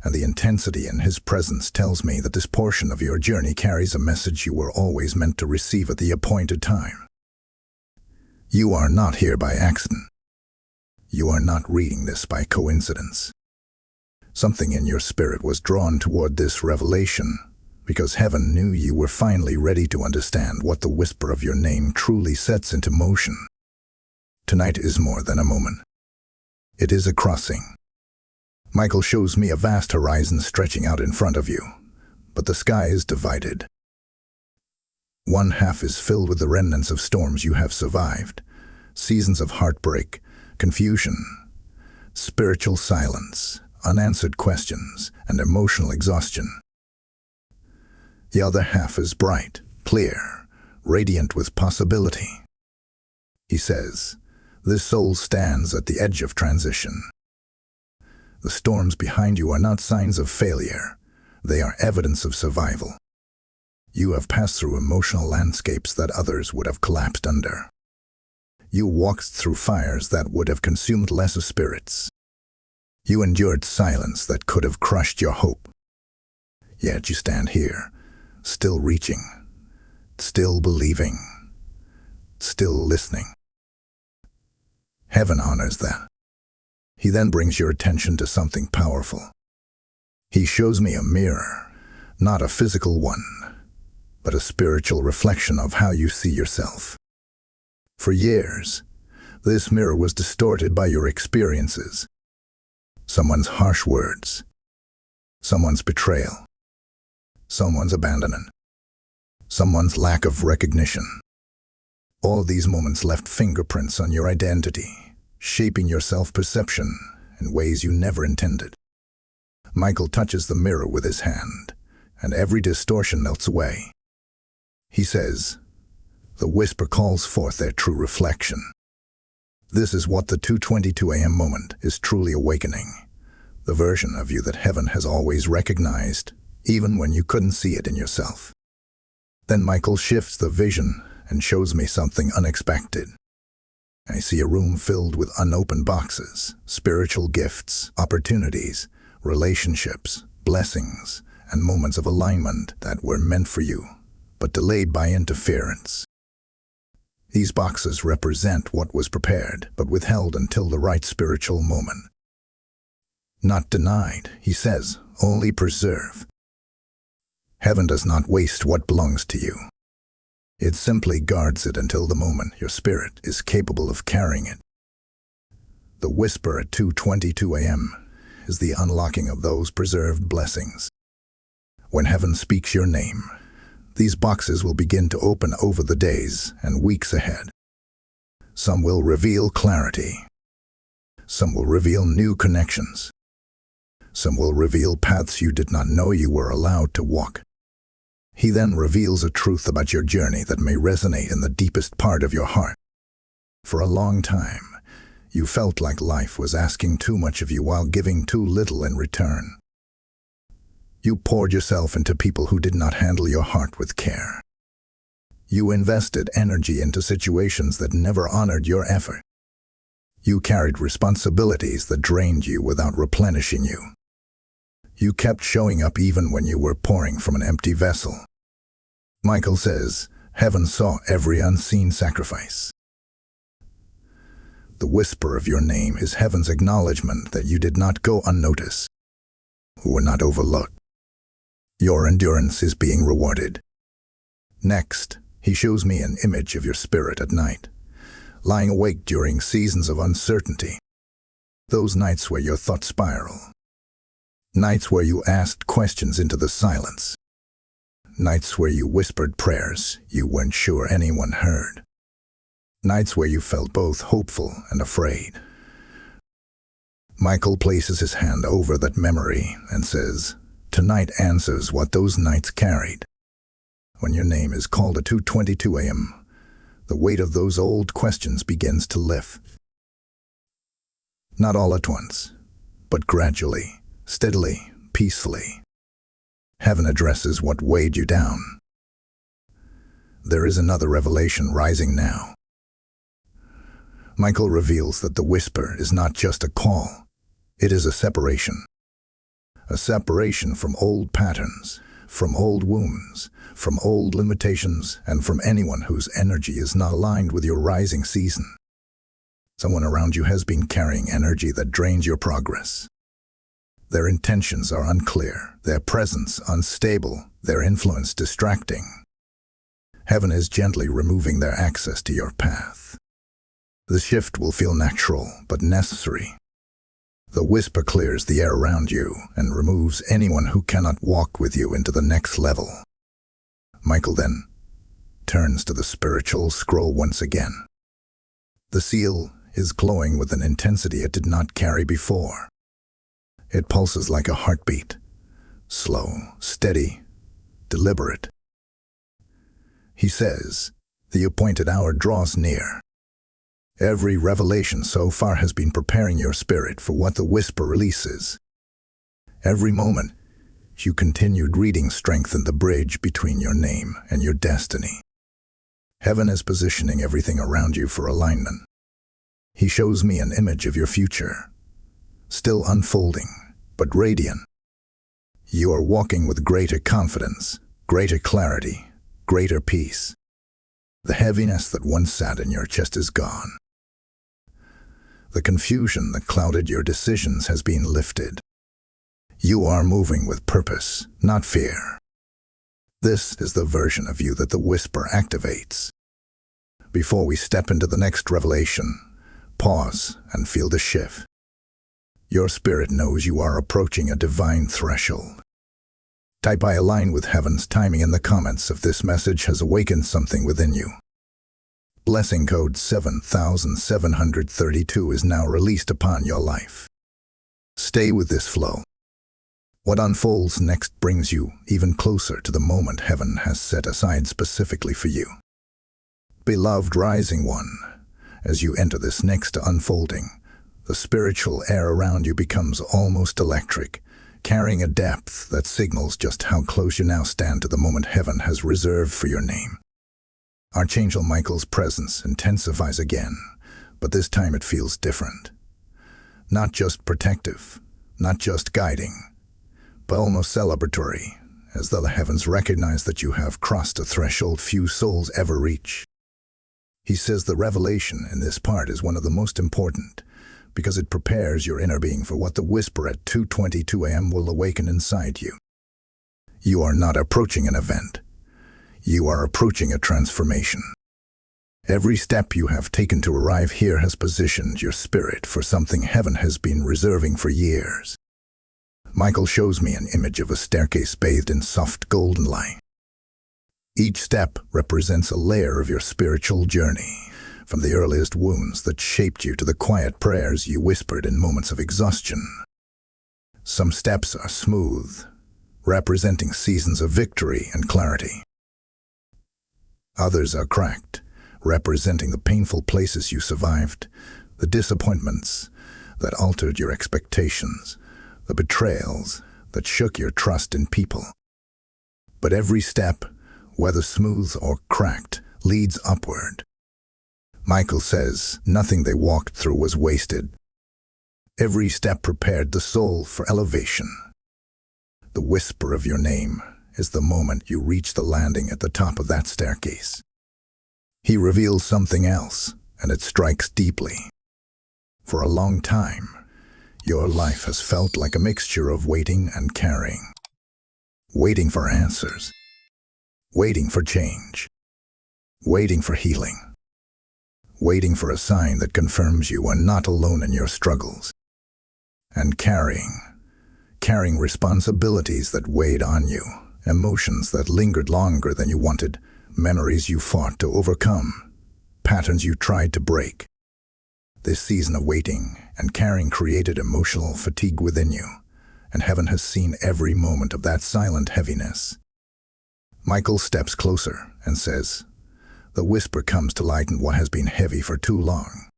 and the intensity in his presence tells me that this portion of your journey carries a message you were always meant to receive at the appointed time. You are not here by accident. You are not reading this by coincidence. Something in your spirit was drawn toward this revelation, because heaven knew you were finally ready to understand what the whisper of your name truly sets into motion. Tonight is more than a moment. It is a crossing. Michael shows me a vast horizon stretching out in front of you, but the sky is divided. One half is filled with the remnants of storms you have survived, seasons of heartbreak, confusion, spiritual silence, unanswered questions, and emotional exhaustion. The other half is bright, clear, radiant with possibility. He says, "This soul stands at the edge of transition." The storms behind you are not signs of failure. They are evidence of survival. You have passed through emotional landscapes that others would have collapsed under. You walked through fires that would have consumed lesser spirits. You endured silence that could have crushed your hope. Yet you stand here, still reaching, still believing, still listening. Heaven honors that. He then brings your attention to something powerful. He shows me a mirror, not a physical one, but a spiritual reflection of how you see yourself. For years, this mirror was distorted by your experiences. Someone's harsh words, someone's betrayal, someone's abandonment, someone's lack of recognition. All these moments left fingerprints on your identity, shaping your self-perception in ways you never intended. Michael touches the mirror with his hand, and every distortion melts away. He says, "The whisper calls forth their true reflection." This is what the 2:22 a.m. moment is truly awakening, the version of you that heaven has always recognized, even when you couldn't see it in yourself. Then Michael shifts the vision and shows me something unexpected. I see a room filled with unopened boxes, spiritual gifts, opportunities, relationships, blessings, and moments of alignment that were meant for you, but delayed by interference. These boxes represent what was prepared, but withheld until the right spiritual moment. Not denied, he says, only preserve. Heaven does not waste what belongs to you. It simply guards it until the moment your spirit is capable of carrying it. The whisper at 2:22 a.m. is the unlocking of those preserved blessings. When heaven speaks your name, these boxes will begin to open over the days and weeks ahead. Some will reveal clarity. Some will reveal new connections. Some will reveal paths you did not know you were allowed to walk. He then reveals a truth about your journey that may resonate in the deepest part of your heart. For a long time, you felt like life was asking too much of you while giving too little in return. You poured yourself into people who did not handle your heart with care. You invested energy into situations that never honored your effort. You carried responsibilities that drained you without replenishing you. You kept showing up even when you were pouring from an empty vessel. Michael says, heaven saw every unseen sacrifice. The whisper of your name is heaven's acknowledgement that you did not go unnoticed, who were not overlooked. Your endurance is being rewarded. Next, he shows me an image of your spirit at night, lying awake during seasons of uncertainty. Those nights where your thoughts spiral. Nights where you asked questions into the silence. Nights where you whispered prayers you weren't sure anyone heard. Nights where you felt both hopeful and afraid. Michael places his hand over that memory and says, tonight answers what those nights carried. When your name is called at 2:22 a.m., the weight of those old questions begins to lift. Not all at once, but gradually, steadily, peacefully. Heaven addresses what weighed you down. There is another revelation rising now. Michael reveals that the whisper is not just a call, it is a separation. A separation from old patterns, from old wounds, from old limitations, and from anyone whose energy is not aligned with your rising season. Someone around you has been carrying energy that drains your progress. Their intentions are unclear, their presence unstable, their influence distracting. Heaven is gently removing their access to your path. The shift will feel natural, but necessary. The whisper clears the air around you and removes anyone who cannot walk with you into the next level. Michael then turns to the spiritual scroll once again. The seal is glowing with an intensity it did not carry before. It pulses like a heartbeat, slow, steady, deliberate. He says, the appointed hour draws near. Every revelation so far has been preparing your spirit for what the whisper releases. Every moment, you continued reading strengthened the bridge between your name and your destiny. Heaven is positioning everything around you for alignment. He shows me an image of your future, still unfolding, but radiant. You are walking with greater confidence, greater clarity, greater peace. The heaviness that once sat in your chest is gone. The confusion that clouded your decisions has been lifted. You are moving with purpose, not fear. This is the version of you that the whisper activates. Before we step into the next revelation, pause and feel the shift. Your spirit knows you are approaching a divine threshold. Type "I align with heaven's timing" in the comments if this message has awakened something within you. Blessing code 7732 is now released upon your life. Stay with this flow. What unfolds next brings you even closer to the moment heaven has set aside specifically for you. Beloved Rising One, as you enter this next unfolding, the spiritual air around you becomes almost electric, carrying a depth that signals just how close you now stand to the moment heaven has reserved for your name. Archangel Michael's presence intensifies again, but this time it feels different. Not just protective, not just guiding, but almost celebratory, as though the heavens recognize that you have crossed a threshold few souls ever reach. He says the revelation in this part is one of the most important, because it prepares your inner being for what the whisper at 2:22 a.m. will awaken inside you. You are not approaching an event. You are approaching a transformation. Every step you have taken to arrive here has positioned your spirit for something heaven has been reserving for years. Michael shows me an image of a staircase bathed in soft golden light. Each step represents a layer of your spiritual journey, from the earliest wounds that shaped you to the quiet prayers you whispered in moments of exhaustion. Some steps are smooth, representing seasons of victory and clarity. Others are cracked, representing the painful places you survived, the disappointments that altered your expectations, the betrayals that shook your trust in people. But every step, whether smooth or cracked, leads upward. Michael says nothing they walked through was wasted. Every step prepared the soul for elevation. The whisper of your name is the moment you reach the landing at the top of that staircase. He reveals something else, and it strikes deeply. For a long time, your life has felt like a mixture of waiting and carrying. Waiting for answers. Waiting for change. Waiting for healing. Waiting for a sign that confirms you are not alone in your struggles. And carrying responsibilities that weighed on you, emotions that lingered longer than you wanted, memories you fought to overcome, patterns you tried to break. This season of waiting and carrying created emotional fatigue within you, and heaven has seen every moment of that silent heaviness. Michael steps closer and says, "The whisper comes to lighten what has been heavy for too long."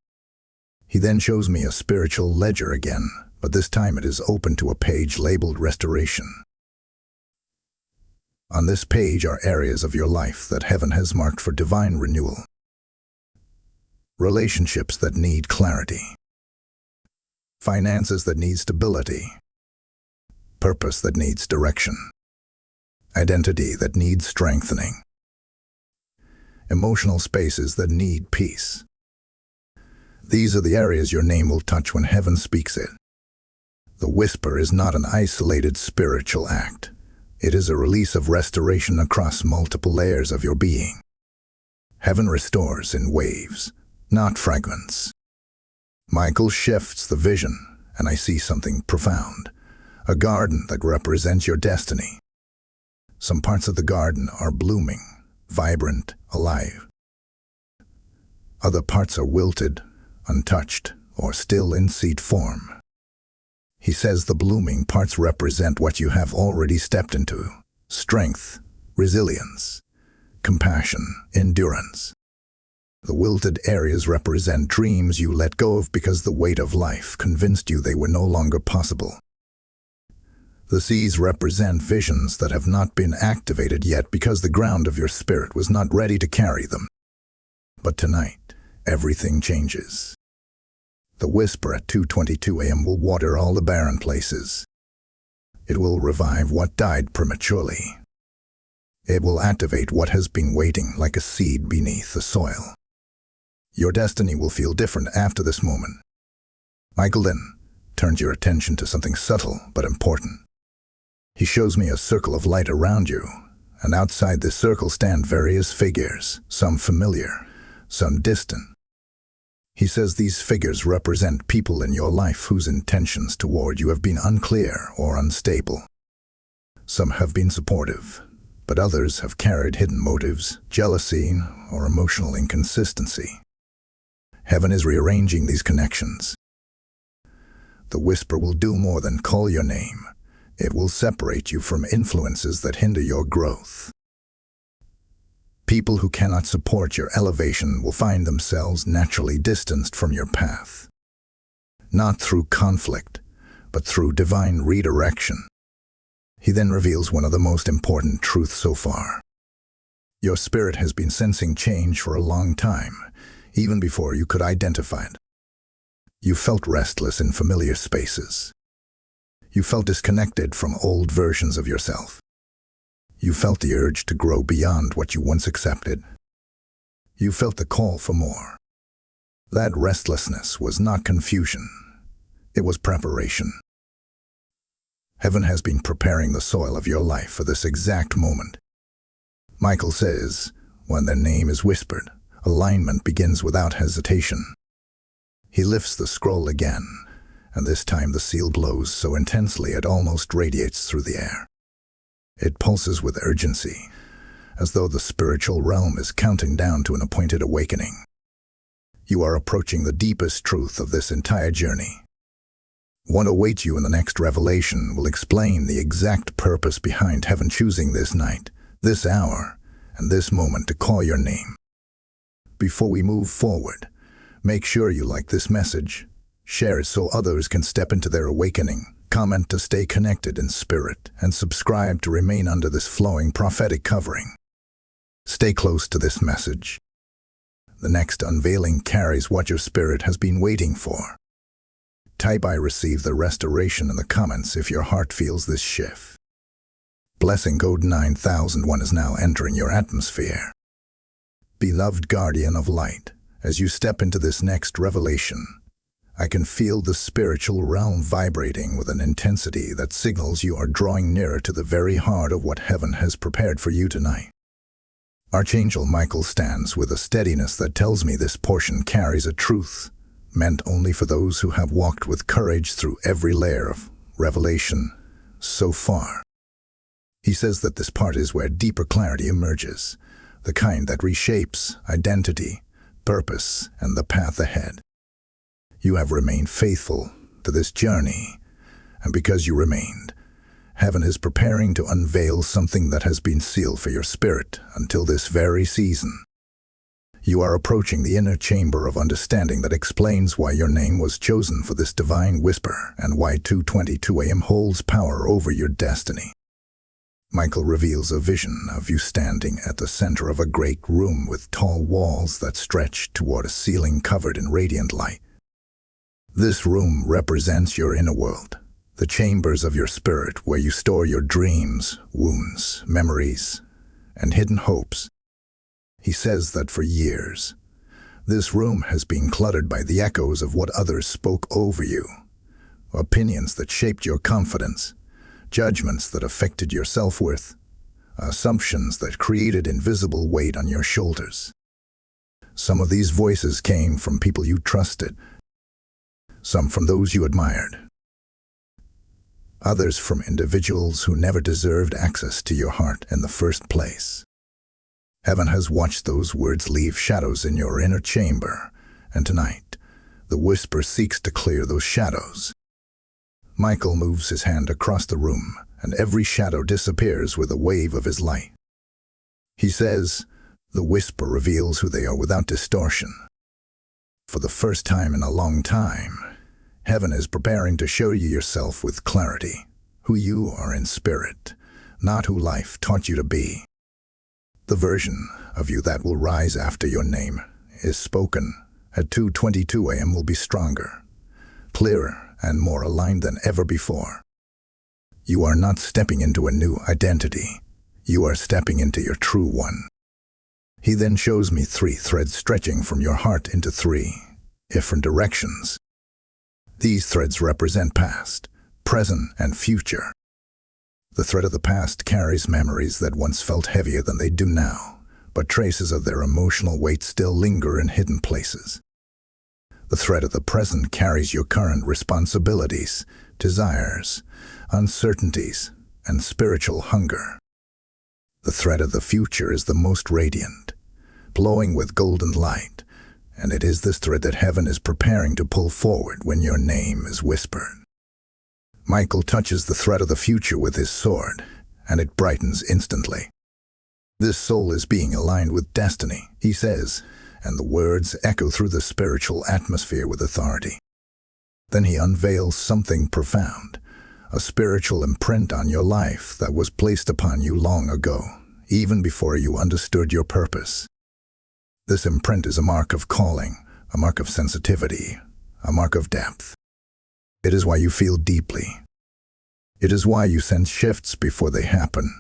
He then shows me a spiritual ledger again, but this time it is open to a page labeled Restoration. On this page are areas of your life that heaven has marked for divine renewal. Relationships that need clarity. Finances that need stability. Purpose that needs direction. Identity that needs strengthening. Emotional spaces that need peace. These are the areas your name will touch when heaven speaks it. The whisper is not an isolated spiritual act. It is a release of restoration across multiple layers of your being. Heaven restores in waves, not fragments. Michael shifts the vision, and I see something profound. A garden that represents your destiny. Some parts of the garden are blooming, vibrant, alive. Other parts are wilted, untouched, or still in seed form. He says the blooming parts represent what you have already stepped into: strength, resilience, compassion, endurance. The wilted areas represent dreams you let go of because the weight of life convinced you they were no longer possible. The seas represent visions that have not been activated yet because the ground of your spirit was not ready to carry them. But tonight, everything changes. The whisper at 2:22 a.m. will water all the barren places. It will revive what died prematurely. It will activate what has been waiting like a seed beneath the soil. Your destiny will feel different after this moment. Michael then turns your attention to something subtle but important. He shows me a circle of light around you, and outside this circle stand various figures, some familiar, some distant. He says these figures represent people in your life whose intentions toward you have been unclear or unstable. Some have been supportive, but others have carried hidden motives, jealousy, or emotional inconsistency. Heaven is rearranging these connections. The whisper will do more than call your name. It will separate you from influences that hinder your growth. People who cannot support your elevation will find themselves naturally distanced from your path. Not through conflict, but through divine redirection. He then reveals one of the most important truths so far. Your spirit has been sensing change for a long time, even before you could identify it. You felt restless in familiar spaces. You felt disconnected from old versions of yourself. You felt the urge to grow beyond what you once accepted. You felt the call for more. That restlessness was not confusion. It was preparation. Heaven has been preparing the soil of your life for this exact moment. Michael says, when their name is whispered, alignment begins without hesitation. He lifts the scroll again, and this time the seal blows so intensely it almost radiates through the air. It pulses with urgency, as though the spiritual realm is counting down to an appointed awakening. You are approaching the deepest truth of this entire journey. What awaits you in the next revelation will explain the exact purpose behind heaven choosing this night, this hour, and this moment to call your name. Before we move forward, make sure you like this message, share it so others can step into their awakening, comment to stay connected in spirit, and subscribe to remain under this flowing prophetic covering. Stay close to this message. The next unveiling carries what your spirit has been waiting for. Type "I receive the restoration" in the comments if your heart feels this shift. Blessing code 9001 is now entering your atmosphere. Beloved guardian of light, as you step into this next revelation, I can feel the spiritual realm vibrating with an intensity that signals you are drawing nearer to the very heart of what heaven has prepared for you tonight. Archangel Michael stands with a steadiness that tells me this portion carries a truth meant only for those who have walked with courage through every layer of revelation so far. He says that this part is where deeper clarity emerges, the kind that reshapes identity, purpose, and the path ahead. You have remained faithful to this journey, and because you remained, heaven is preparing to unveil something that has been sealed for your spirit until this very season. You are approaching the inner chamber of understanding that explains why your name was chosen for this divine whisper and why 2:22 a.m. holds power over your destiny. Michael reveals a vision of you standing at the center of a great room with tall walls that stretch toward a ceiling covered in radiant light. This room represents your inner world, the chambers of your spirit where you store your dreams, wounds, memories, and hidden hopes. He says that for years, this room has been cluttered by the echoes of what others spoke over you, opinions that shaped your confidence, judgments that affected your self-worth, assumptions that created invisible weight on your shoulders. Some of these voices came from people you trusted, some from those you admired, others from individuals who never deserved access to your heart in the first place. Heaven has watched those words leave shadows in your inner chamber, and tonight, the whisper seeks to clear those shadows. Michael moves his hand across the room, and every shadow disappears with a wave of his light. He says, the whisper reveals who they are without distortion. For the first time in a long time, heaven is preparing to show you yourself with clarity, who you are in spirit, not who life taught you to be. The version of you that will rise after your name is spoken at 2:22 a.m. will be stronger, clearer, and more aligned than ever before. You are not stepping into a new identity. You are stepping into your true one. He then shows me 3 threads stretching from your heart into 3 different directions. These threads represent past, present, and future. The thread of the past carries memories that once felt heavier than they do now, but traces of their emotional weight still linger in hidden places. The thread of the present carries your current responsibilities, desires, uncertainties, and spiritual hunger. The thread of the future is the most radiant, glowing with golden light, and it is this thread that heaven is preparing to pull forward when your name is whispered. Michael touches the thread of the future with his sword, and it brightens instantly. This soul is being aligned with destiny, he says, and the words echo through the spiritual atmosphere with authority. Then he unveils something profound, a spiritual imprint on your life that was placed upon you long ago, even before you understood your purpose. This imprint is a mark of calling, a mark of sensitivity, a mark of depth. It is why you feel deeply. It is why you sense shifts before they happen.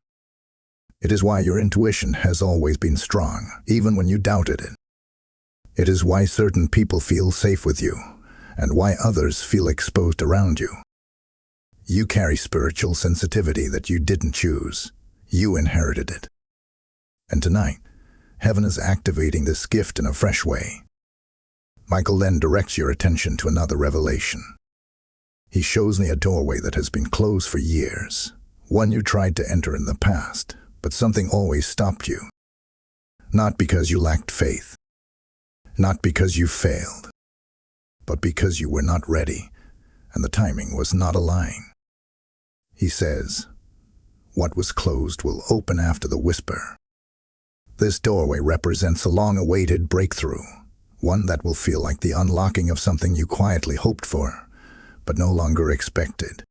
It is why your intuition has always been strong, even when you doubted it. It is why certain people feel safe with you, and why others feel exposed around you. You carry spiritual sensitivity that you didn't choose. You inherited it. And tonight, heaven is activating this gift in a fresh way. Michael then directs your attention to another revelation. He shows me a doorway that has been closed for years, one you tried to enter in the past, but something always stopped you. Not because you lacked faith, not because you failed, but because you were not ready, and the timing was not aligned. He says, what was closed will open after the whisper. This doorway represents a long-awaited breakthrough, one that will feel like the unlocking of something you quietly hoped for, but no longer expected.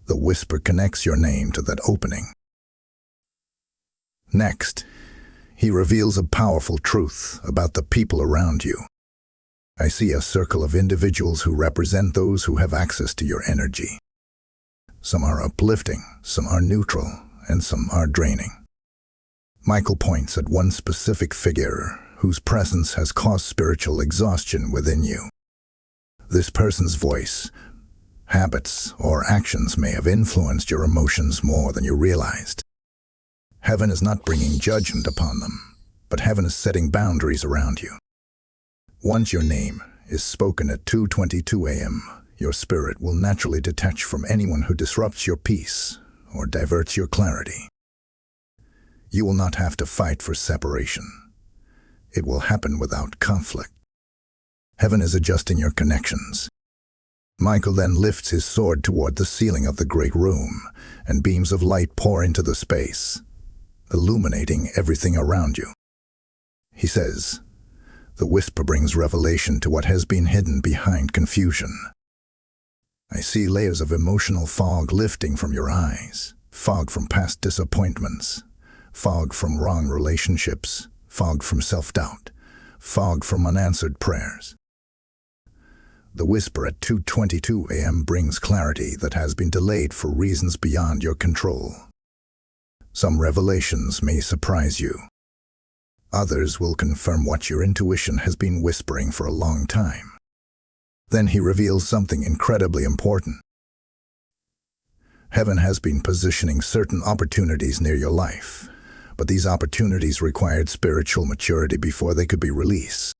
The whisper connects your name to that opening. Next, he reveals a powerful truth about the people around you. I see a circle of individuals who represent those who have access to your energy. Some are uplifting, some are neutral, and some are draining. Michael points at one specific figure whose presence has caused spiritual exhaustion within you. This person's voice, habits, or actions may have influenced your emotions more than you realized. Heaven is not bringing judgment upon them, but heaven is setting boundaries around you. Once your name is spoken at 2:22 a.m., your spirit will naturally detach from anyone who disrupts your peace or diverts your clarity. You will not have to fight for separation. It will happen without conflict. Heaven is adjusting your connections. Michael then lifts his sword toward the ceiling of the great room, and beams of light pour into the space, illuminating everything around you. He says, "The whisper brings revelation to what has been hidden behind confusion." I see layers of emotional fog lifting from your eyes, fog from past disappointments, fog from wrong relationships, fog from self-doubt, fog from unanswered prayers. The whisper at 2:22 a.m. brings clarity that has been delayed for reasons beyond your control. Some revelations may surprise you. Others will confirm what your intuition has been whispering for a long time. Then he reveals something incredibly important. Heaven has been positioning certain opportunities near your life, but these opportunities required spiritual maturity before they could be released.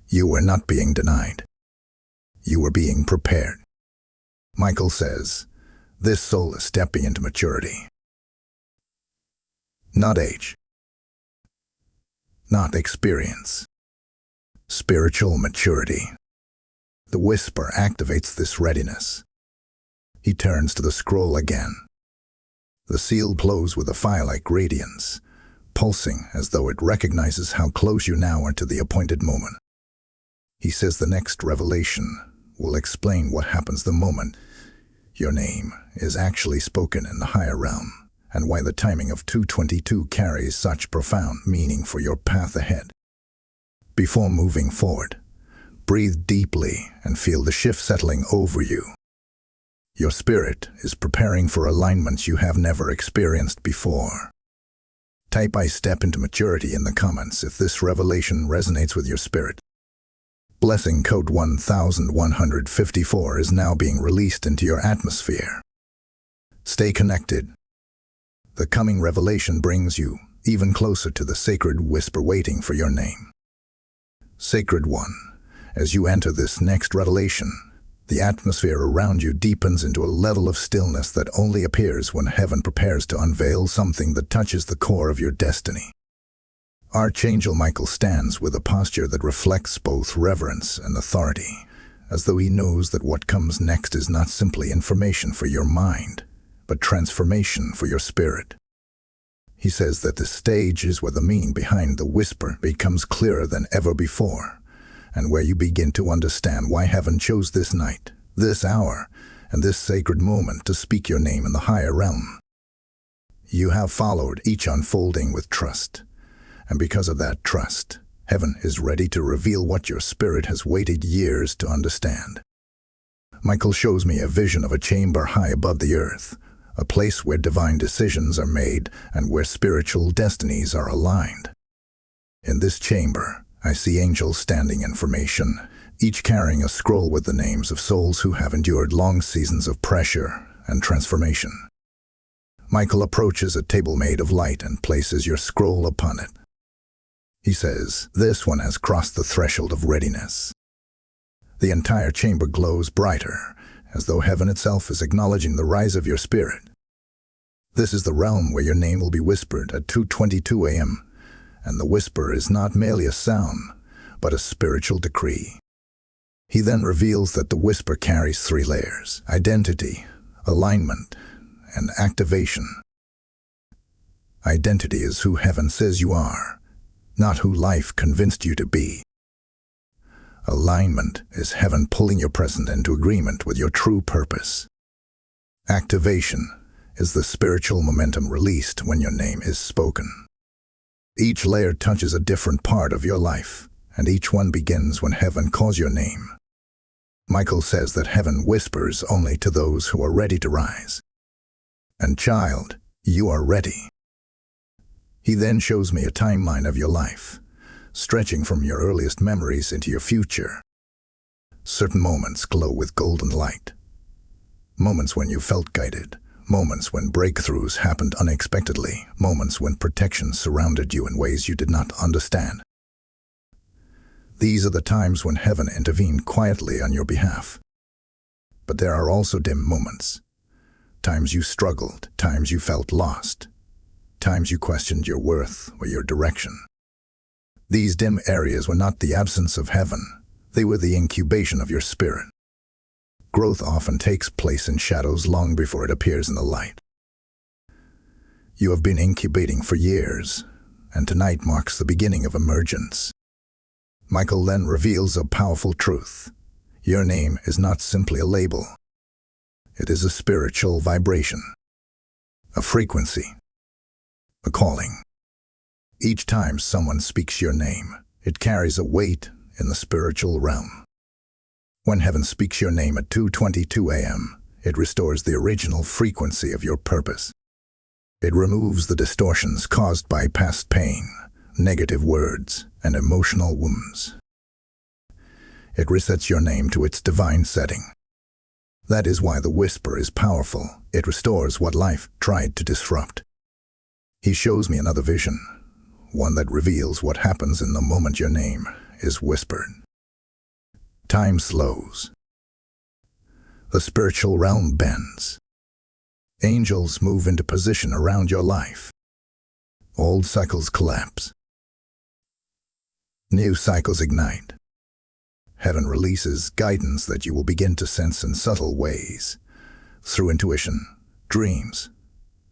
You were not being denied. You were being prepared. Michael says, this soul is stepping into maturity. Not age. Not experience. Spiritual maturity. The whisper activates this readiness. He turns to the scroll again. The seal glows with a fire-like radiance, pulsing as though it recognizes how close you now are to the appointed moment. He says the next revelation will explain what happens the moment your name is actually spoken in the higher realm, and why the timing of 2:22 carries such profound meaning for your path ahead. Before moving forward, breathe deeply and feel the shift settling over you. Your spirit is preparing for alignments you have never experienced before. Type "I step into maturity" in the comments if this revelation resonates with your spirit. Blessing code 1154 is now being released into your atmosphere. Stay connected. The coming revelation brings you even closer to the sacred whisper waiting for your name. Sacred One, as you enter this next revelation, the atmosphere around you deepens into a level of stillness that only appears when heaven prepares to unveil something that touches the core of your destiny. Archangel Michael stands with a posture that reflects both reverence and authority, as though he knows that what comes next is not simply information for your mind, but transformation for your spirit. He says that the stage is where the meaning behind the whisper becomes clearer than ever before, and where you begin to understand why heaven chose this night, this hour, and this sacred moment to speak your name in the higher realm. You have followed each unfolding with trust, and because of that trust, heaven is ready to reveal what your spirit has waited years to understand. Michael shows me a vision of a chamber high above the earth, a place where divine decisions are made and where spiritual destinies are aligned. In this chamber, I see angels standing in formation, each carrying a scroll with the names of souls who have endured long seasons of pressure and transformation. Michael approaches a table made of light and places your scroll upon it. He says, "This one has crossed the threshold of readiness." The entire chamber glows brighter, as though heaven itself is acknowledging the rise of your spirit. This is the realm where your name will be whispered at 2:22 a.m., and the whisper is not merely a sound, but a spiritual decree. He then reveals that the whisper carries 3 layers: identity, alignment, and activation. Identity is who heaven says you are, not who life convinced you to be. Alignment is heaven pulling your present into agreement with your true purpose. Activation is the spiritual momentum released when your name is spoken. Each layer touches a different part of your life, and each one begins when heaven calls your name. Michael says that heaven whispers only to those who are ready to rise. And child, you are ready. He then shows me a timeline of your life, stretching from your earliest memories into your future. Certain moments glow with golden light. Moments when you felt guided. Moments when breakthroughs happened unexpectedly. Moments when protection surrounded you in ways you did not understand. These are the times when heaven intervened quietly on your behalf. But there are also dim moments. Times you struggled, times you felt lost, times you questioned your worth or your direction. These dim areas were not the absence of heaven, they were the incubation of your spirit. Growth often takes place in shadows long before it appears in the light. You have been incubating for years, and tonight marks the beginning of emergence. Michael then reveals a powerful truth. Your name is not simply a label. It is a spiritual vibration, a frequency, a calling. Each time someone speaks your name, it carries a weight in the spiritual realm. When heaven speaks your name at 2:22 a.m., it restores the original frequency of your purpose. It removes the distortions caused by past pain, negative words, and emotional wounds. It resets your name to its divine setting. That is why the whisper is powerful. It restores what life tried to disrupt. He shows me another vision, one that reveals what happens in the moment your name is whispered. Time slows. The spiritual realm bends. Angels move into position around your life. Old cycles collapse. New cycles ignite. Heaven releases guidance that you will begin to sense in subtle ways, through intuition, dreams,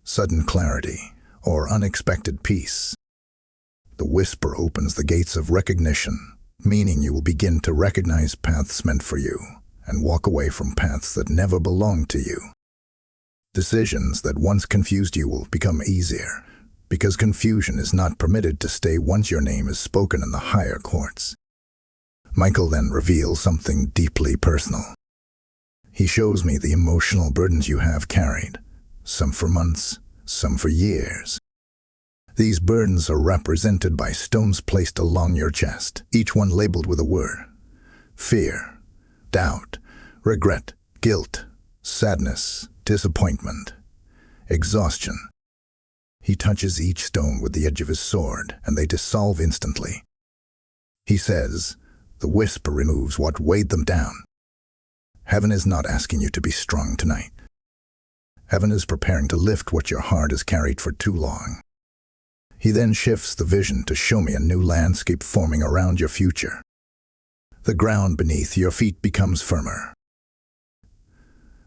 sudden clarity, or unexpected peace. The whisper opens the gates of recognition, meaning you will begin to recognize paths meant for you and walk away from paths that never belonged to you. Decisions that once confused you will become easier, because confusion is not permitted to stay once your name is spoken in the higher courts. Michael then reveals something deeply personal. He shows me the emotional burdens you have carried, some for months, some for years. These burdens are represented by stones placed along your chest, each one labeled with a word: fear, doubt, regret, guilt, sadness, disappointment, exhaustion. He touches each stone with the edge of his sword, and they dissolve instantly. He says, the whisper removes what weighed them down. Heaven is not asking you to be strong tonight. Heaven is preparing to lift what your heart has carried for too long. He then shifts the vision to show me a new landscape forming around your future. The ground beneath your feet becomes firmer.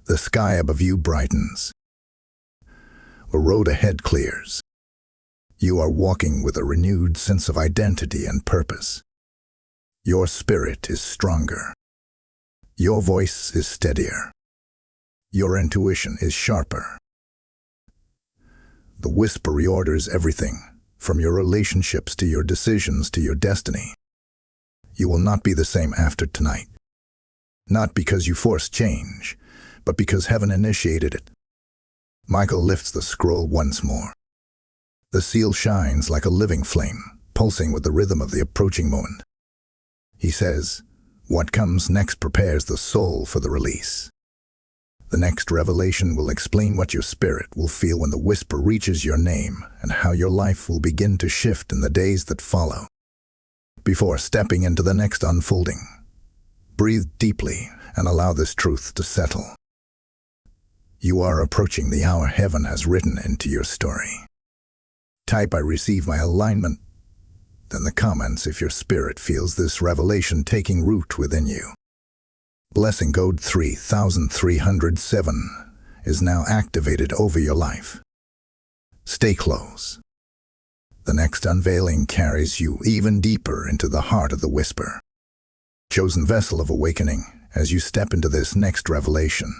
The sky above you brightens. The road ahead clears. You are walking with a renewed sense of identity and purpose. Your spirit is stronger. Your voice is steadier. Your intuition is sharper. The whisper reorders everything, from your relationships to your decisions to your destiny. You will not be the same after tonight. Not because you forced change, but because heaven initiated it. Michael lifts the scroll once more. The seal shines like a living flame, pulsing with the rhythm of the approaching moment. He says, what comes next prepares the soul for the release. The next revelation will explain what your spirit will feel when the whisper reaches your name and how your life will begin to shift in the days that follow. Before stepping into the next unfolding, breathe deeply and allow this truth to settle. You are approaching the hour heaven has written into your story. Type "I receive my alignment," then the comments if your spirit feels this revelation taking root within you. Blessing code 3307 is now activated over your life. Stay close. The next unveiling carries you even deeper into the heart of the whisper. Chosen vessel of awakening, as you step into this next revelation,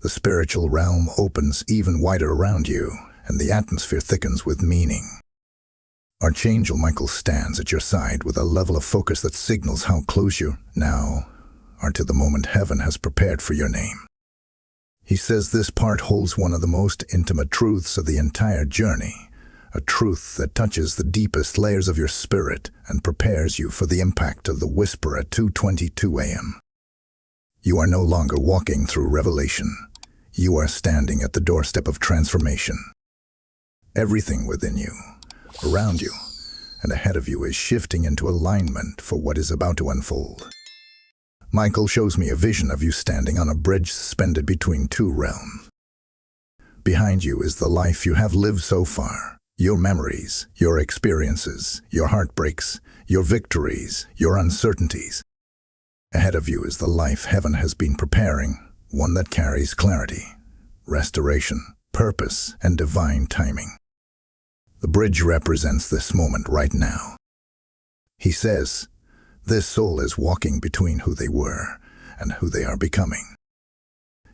the spiritual realm opens even wider around you, and the atmosphere thickens with meaning. Archangel Michael stands at your side with a level of focus that signals how close you now are to the moment heaven has prepared for your name. He says this part holds one of the most intimate truths of the entire journey, a truth that touches the deepest layers of your spirit and prepares you for the impact of the whisper at 2:22 a.m. You are no longer walking through revelation. You are standing at the doorstep of transformation. Everything within you, around you, and ahead of you is shifting into alignment for what is about to unfold. Michael shows me a vision of you standing on a bridge suspended between two realms. Behind you is the life you have lived so far, your memories, your experiences, your heartbreaks, your victories, your uncertainties. Ahead of you is the life heaven has been preparing, one that carries clarity, restoration, purpose, and divine timing. The bridge represents this moment right now. He says, this soul is walking between who they were and who they are becoming.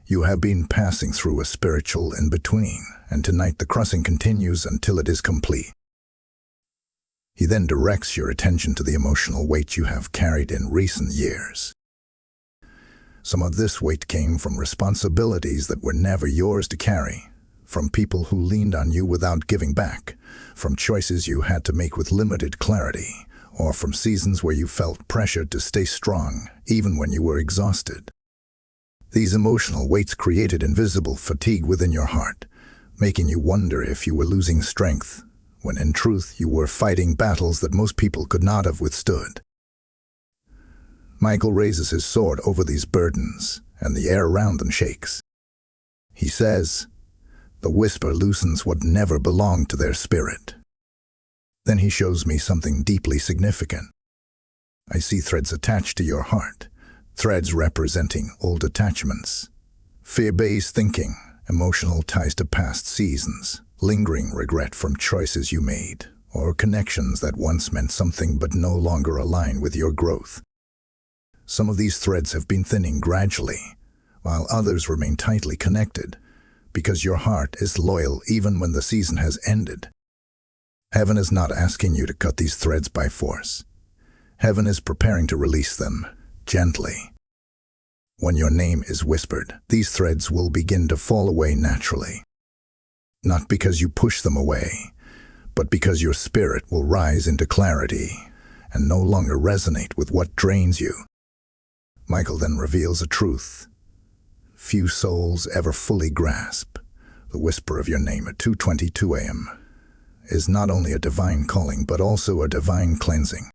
You have been passing through a spiritual in-between, and tonight the crossing continues until it is complete. He then directs your attention to the emotional weight you have carried in recent years. Some of this weight came from responsibilities that were never yours to carry, from people who leaned on you without giving back, from choices you had to make with limited clarity, or from seasons where you felt pressured to stay strong, even when you were exhausted. These emotional weights created invisible fatigue within your heart, making you wonder if you were losing strength, when in truth you were fighting battles that most people could not have withstood. Michael raises his sword over these burdens, and the air around them shakes. He says, the whisper loosens what never belonged to their spirit. Then he shows me something deeply significant. I see threads attached to your heart, threads representing old attachments, fear-based thinking, emotional ties to past seasons, lingering regret from choices you made, or connections that once meant something but no longer align with your growth. Some of these threads have been thinning gradually, while others remain tightly connected, because your heart is loyal even when the season has ended. Heaven is not asking you to cut these threads by force. Heaven is preparing to release them, gently. When your name is whispered, these threads will begin to fall away naturally. Not because you push them away, but because your spirit will rise into clarity and no longer resonate with what drains you. Michael then reveals a truth few souls ever fully grasp. The whisper of your name at 2:22 a.m. is not only a divine calling but also a divine cleansing.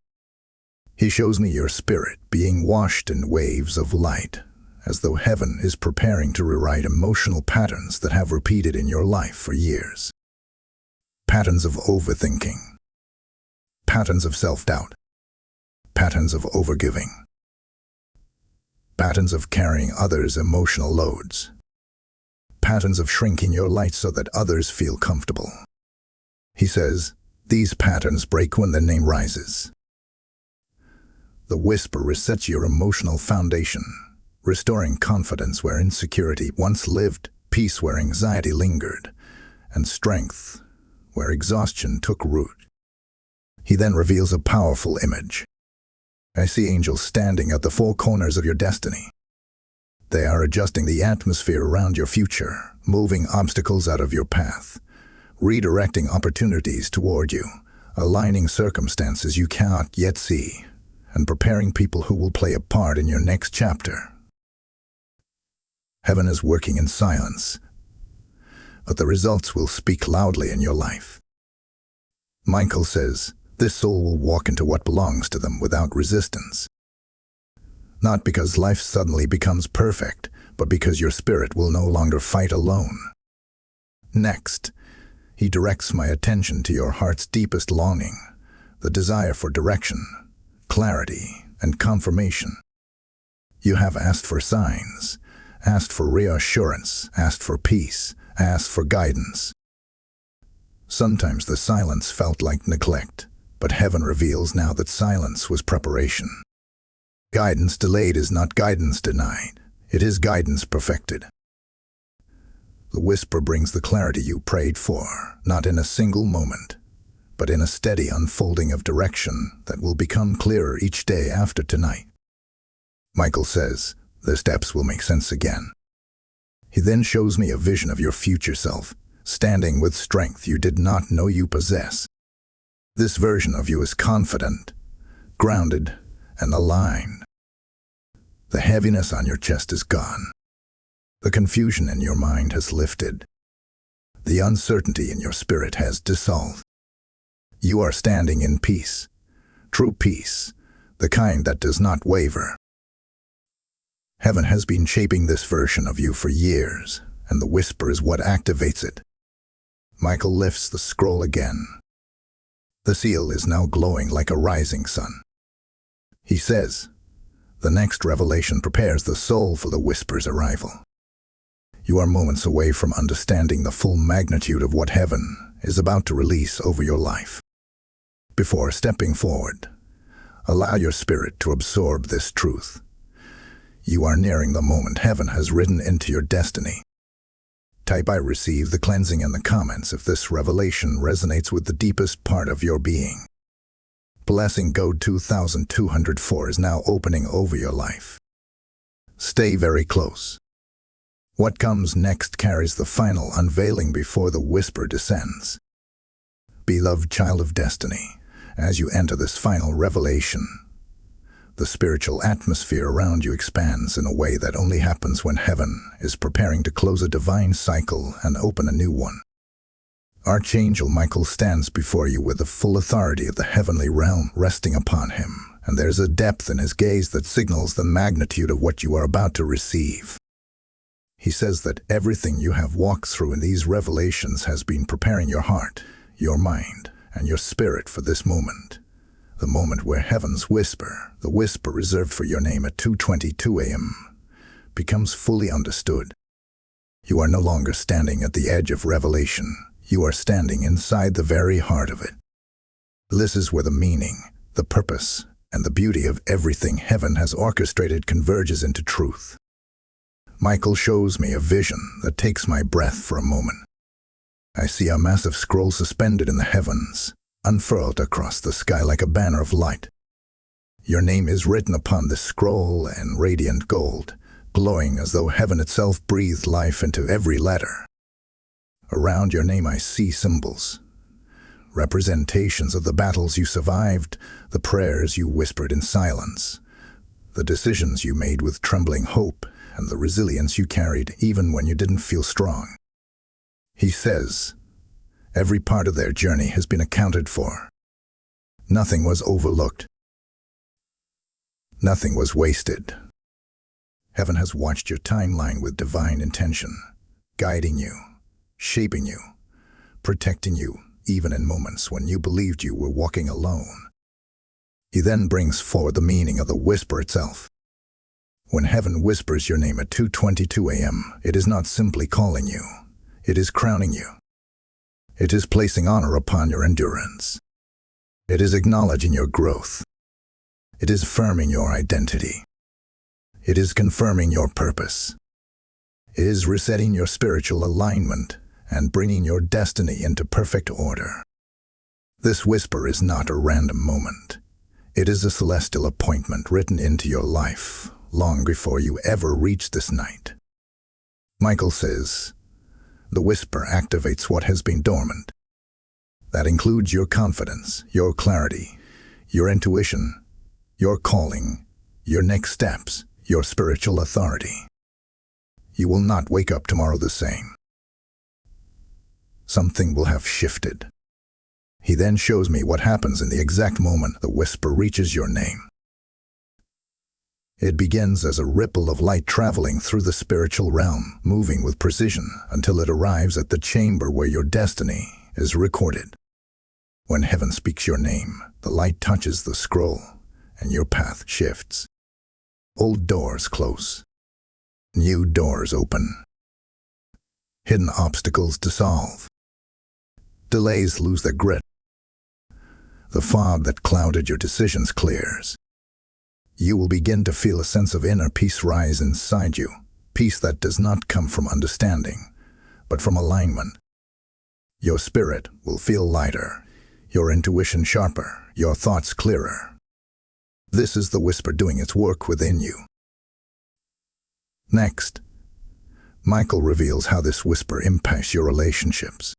He shows me your spirit being washed in waves of light, as though heaven is preparing to rewrite emotional patterns that have repeated in your life for years. Patterns of overthinking, patterns of self-doubt, patterns of overgiving, patterns of carrying others' emotional loads, patterns of shrinking your light so that others feel comfortable. He says, these patterns break when the name rises. The whisper resets your emotional foundation, restoring confidence where insecurity once lived, peace where anxiety lingered, and strength where exhaustion took root. He then reveals a powerful image. I see angels standing at the four corners of your destiny. They are adjusting the atmosphere around your future, moving obstacles out of your path, redirecting opportunities toward you, aligning circumstances you cannot yet see, and preparing people who will play a part in your next chapter. Heaven is working in silence, but the results will speak loudly in your life. Michael says, this soul will walk into what belongs to them without resistance. Not because life suddenly becomes perfect, but because your spirit will no longer fight alone. Next, he directs my attention to your heart's deepest longing, the desire for direction, clarity, and confirmation. You have asked for signs, asked for reassurance, asked for peace, asked for guidance. Sometimes the silence felt like neglect, but heaven reveals now that silence was preparation. Guidance delayed is not guidance denied, it is guidance perfected. The whisper brings the clarity you prayed for, not in a single moment, but in a steady unfolding of direction that will become clearer each day after tonight. Michael says, the steps will make sense again. He then shows me a vision of your future self, standing with strength you did not know you possess. This version of you is confident, grounded, and aligned. The heaviness on your chest is gone. The confusion in your mind has lifted. The uncertainty in your spirit has dissolved. You are standing in peace, true peace, the kind that does not waver. Heaven has been shaping this version of you for years, and the whisper is what activates it. Michael lifts the scroll again. The seal is now glowing like a rising sun. He says, the next revelation prepares the soul for the whisper's arrival. You are moments away from understanding the full magnitude of what heaven is about to release over your life. Before stepping forward, allow your spirit to absorb this truth. You are nearing the moment heaven has written into your destiny. Type I receive the cleansing in the comments if this revelation resonates with the deepest part of your being. Blessing Code 2204 is now opening over your life. Stay very close. What comes next carries the final unveiling before the whisper descends. Beloved child of destiny, as you enter this final revelation, the spiritual atmosphere around you expands in a way that only happens when heaven is preparing to close a divine cycle and open a new one. Archangel Michael stands before you with the full authority of the heavenly realm resting upon him, and there's a depth in his gaze that signals the magnitude of what you are about to receive. He says that everything you have walked through in these revelations has been preparing your heart, your mind, and your spirit for this moment. The moment where heaven's whisper, the whisper reserved for your name at 2:22 a.m., becomes fully understood. You are no longer standing at the edge of revelation. You are standing inside the very heart of it. This is where the meaning, the purpose, and the beauty of everything heaven has orchestrated converges into truth. Michael shows me a vision that takes my breath for a moment. I see a massive scroll suspended in the heavens, unfurled across the sky like a banner of light. Your name is written upon this scroll in radiant gold, glowing as though heaven itself breathed life into every letter. Around your name I see symbols, representations of the battles you survived, the prayers you whispered in silence, the decisions you made with trembling hope, and the resilience you carried even when you didn't feel strong. He says, every part of their journey has been accounted for. Nothing was overlooked. Nothing was wasted. Heaven has watched your timeline with divine intention, guiding you, shaping you, protecting you, even in moments when you believed you were walking alone. He then brings forward the meaning of the whisper itself. When heaven whispers your name at 2:22 a.m., it is not simply calling you, it is crowning you. It is placing honor upon your endurance. It is acknowledging your growth. It is affirming your identity. It is confirming your purpose. It is resetting your spiritual alignment and bringing your destiny into perfect order. This whisper is not a random moment. It is a celestial appointment written into your life long before you ever reach this night. Michael says, the whisper activates what has been dormant. That includes your confidence, your clarity, your intuition, your calling, your next steps, your spiritual authority. You will not wake up tomorrow the same. Something will have shifted. He then shows me what happens in the exact moment the whisper reaches your name. It begins as a ripple of light traveling through the spiritual realm, moving with precision until it arrives at the chamber where your destiny is recorded. When heaven speaks your name, the light touches the scroll, and your path shifts. Old doors close. New doors open. Hidden obstacles dissolve. Delays lose their grip. The fog that clouded your decisions clears. You will begin to feel a sense of inner peace rise inside you, peace that does not come from understanding, but from alignment. Your spirit will feel lighter, your intuition sharper, your thoughts clearer. This is the whisper doing its work within you. Next, Michael reveals how this whisper impacts your relationships.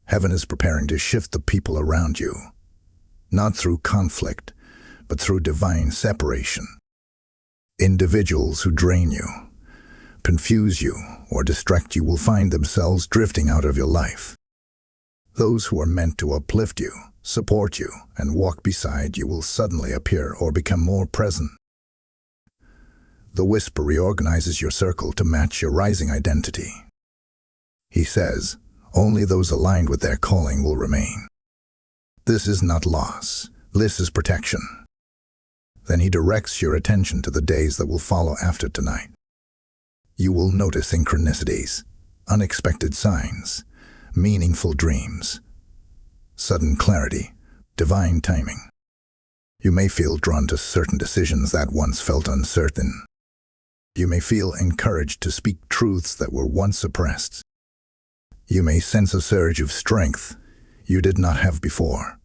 Heaven is preparing to shift the people around you, not through conflict, but through divine separation. Individuals who drain you, confuse you, or distract you will find themselves drifting out of your life. Those who are meant to uplift you, support you, and walk beside you will suddenly appear or become more present. The whisper reorganizes your circle to match your rising identity. He says, only those aligned with their calling will remain. This is not loss, this is protection. Then he directs your attention to the days that will follow after tonight. You will notice synchronicities, unexpected signs, meaningful dreams, sudden clarity, divine timing. You may feel drawn to certain decisions that once felt uncertain. You may feel encouraged to speak truths that were once suppressed. You may sense a surge of strength you did not have before.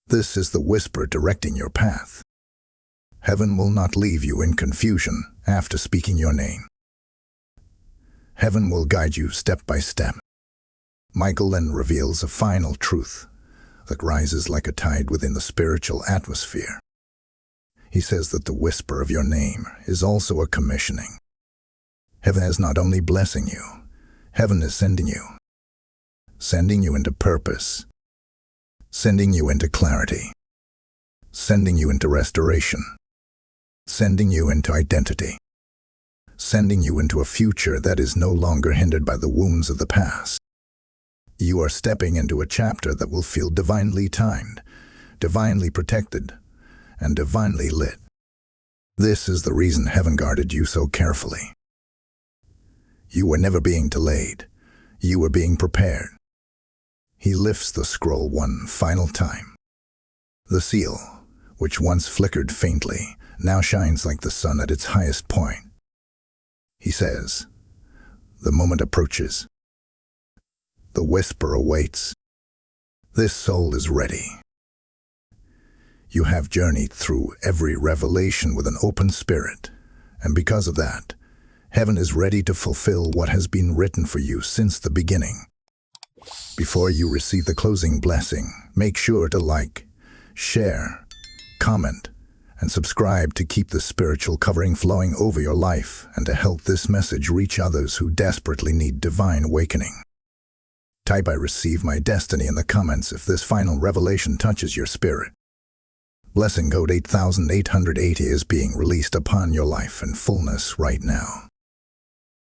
This is the whisper directing your path. Heaven will not leave you in confusion after speaking your name. Heaven will guide you step by step. Michael then reveals a final truth that rises like a tide within the spiritual atmosphere. He says that the whisper of your name is also a commissioning. Heaven is not only blessing you, heaven is sending you into purpose, sending you into clarity, sending you into restoration, sending you into identity, sending you into a future that is no longer hindered by the wounds of the past. You are stepping into a chapter that will feel divinely timed, divinely protected, and divinely lit. This is the reason heaven guarded you so carefully. You were never being delayed. You were being prepared. He lifts the scroll one final time. The seal, which once flickered faintly, now shines like the sun at its highest point. He says, the moment approaches. The whisper awaits. This soul is ready. You have journeyed through every revelation with an open spirit, and because of that, heaven is ready to fulfill what has been written for you since the beginning. Before you receive the closing blessing, make sure to like, share, comment, and subscribe to keep the spiritual covering flowing over your life and to help this message reach others who desperately need divine awakening. Type "I receive my destiny" in the comments if this final revelation touches your spirit. Blessing code 8880 is being released upon your life in fullness right now.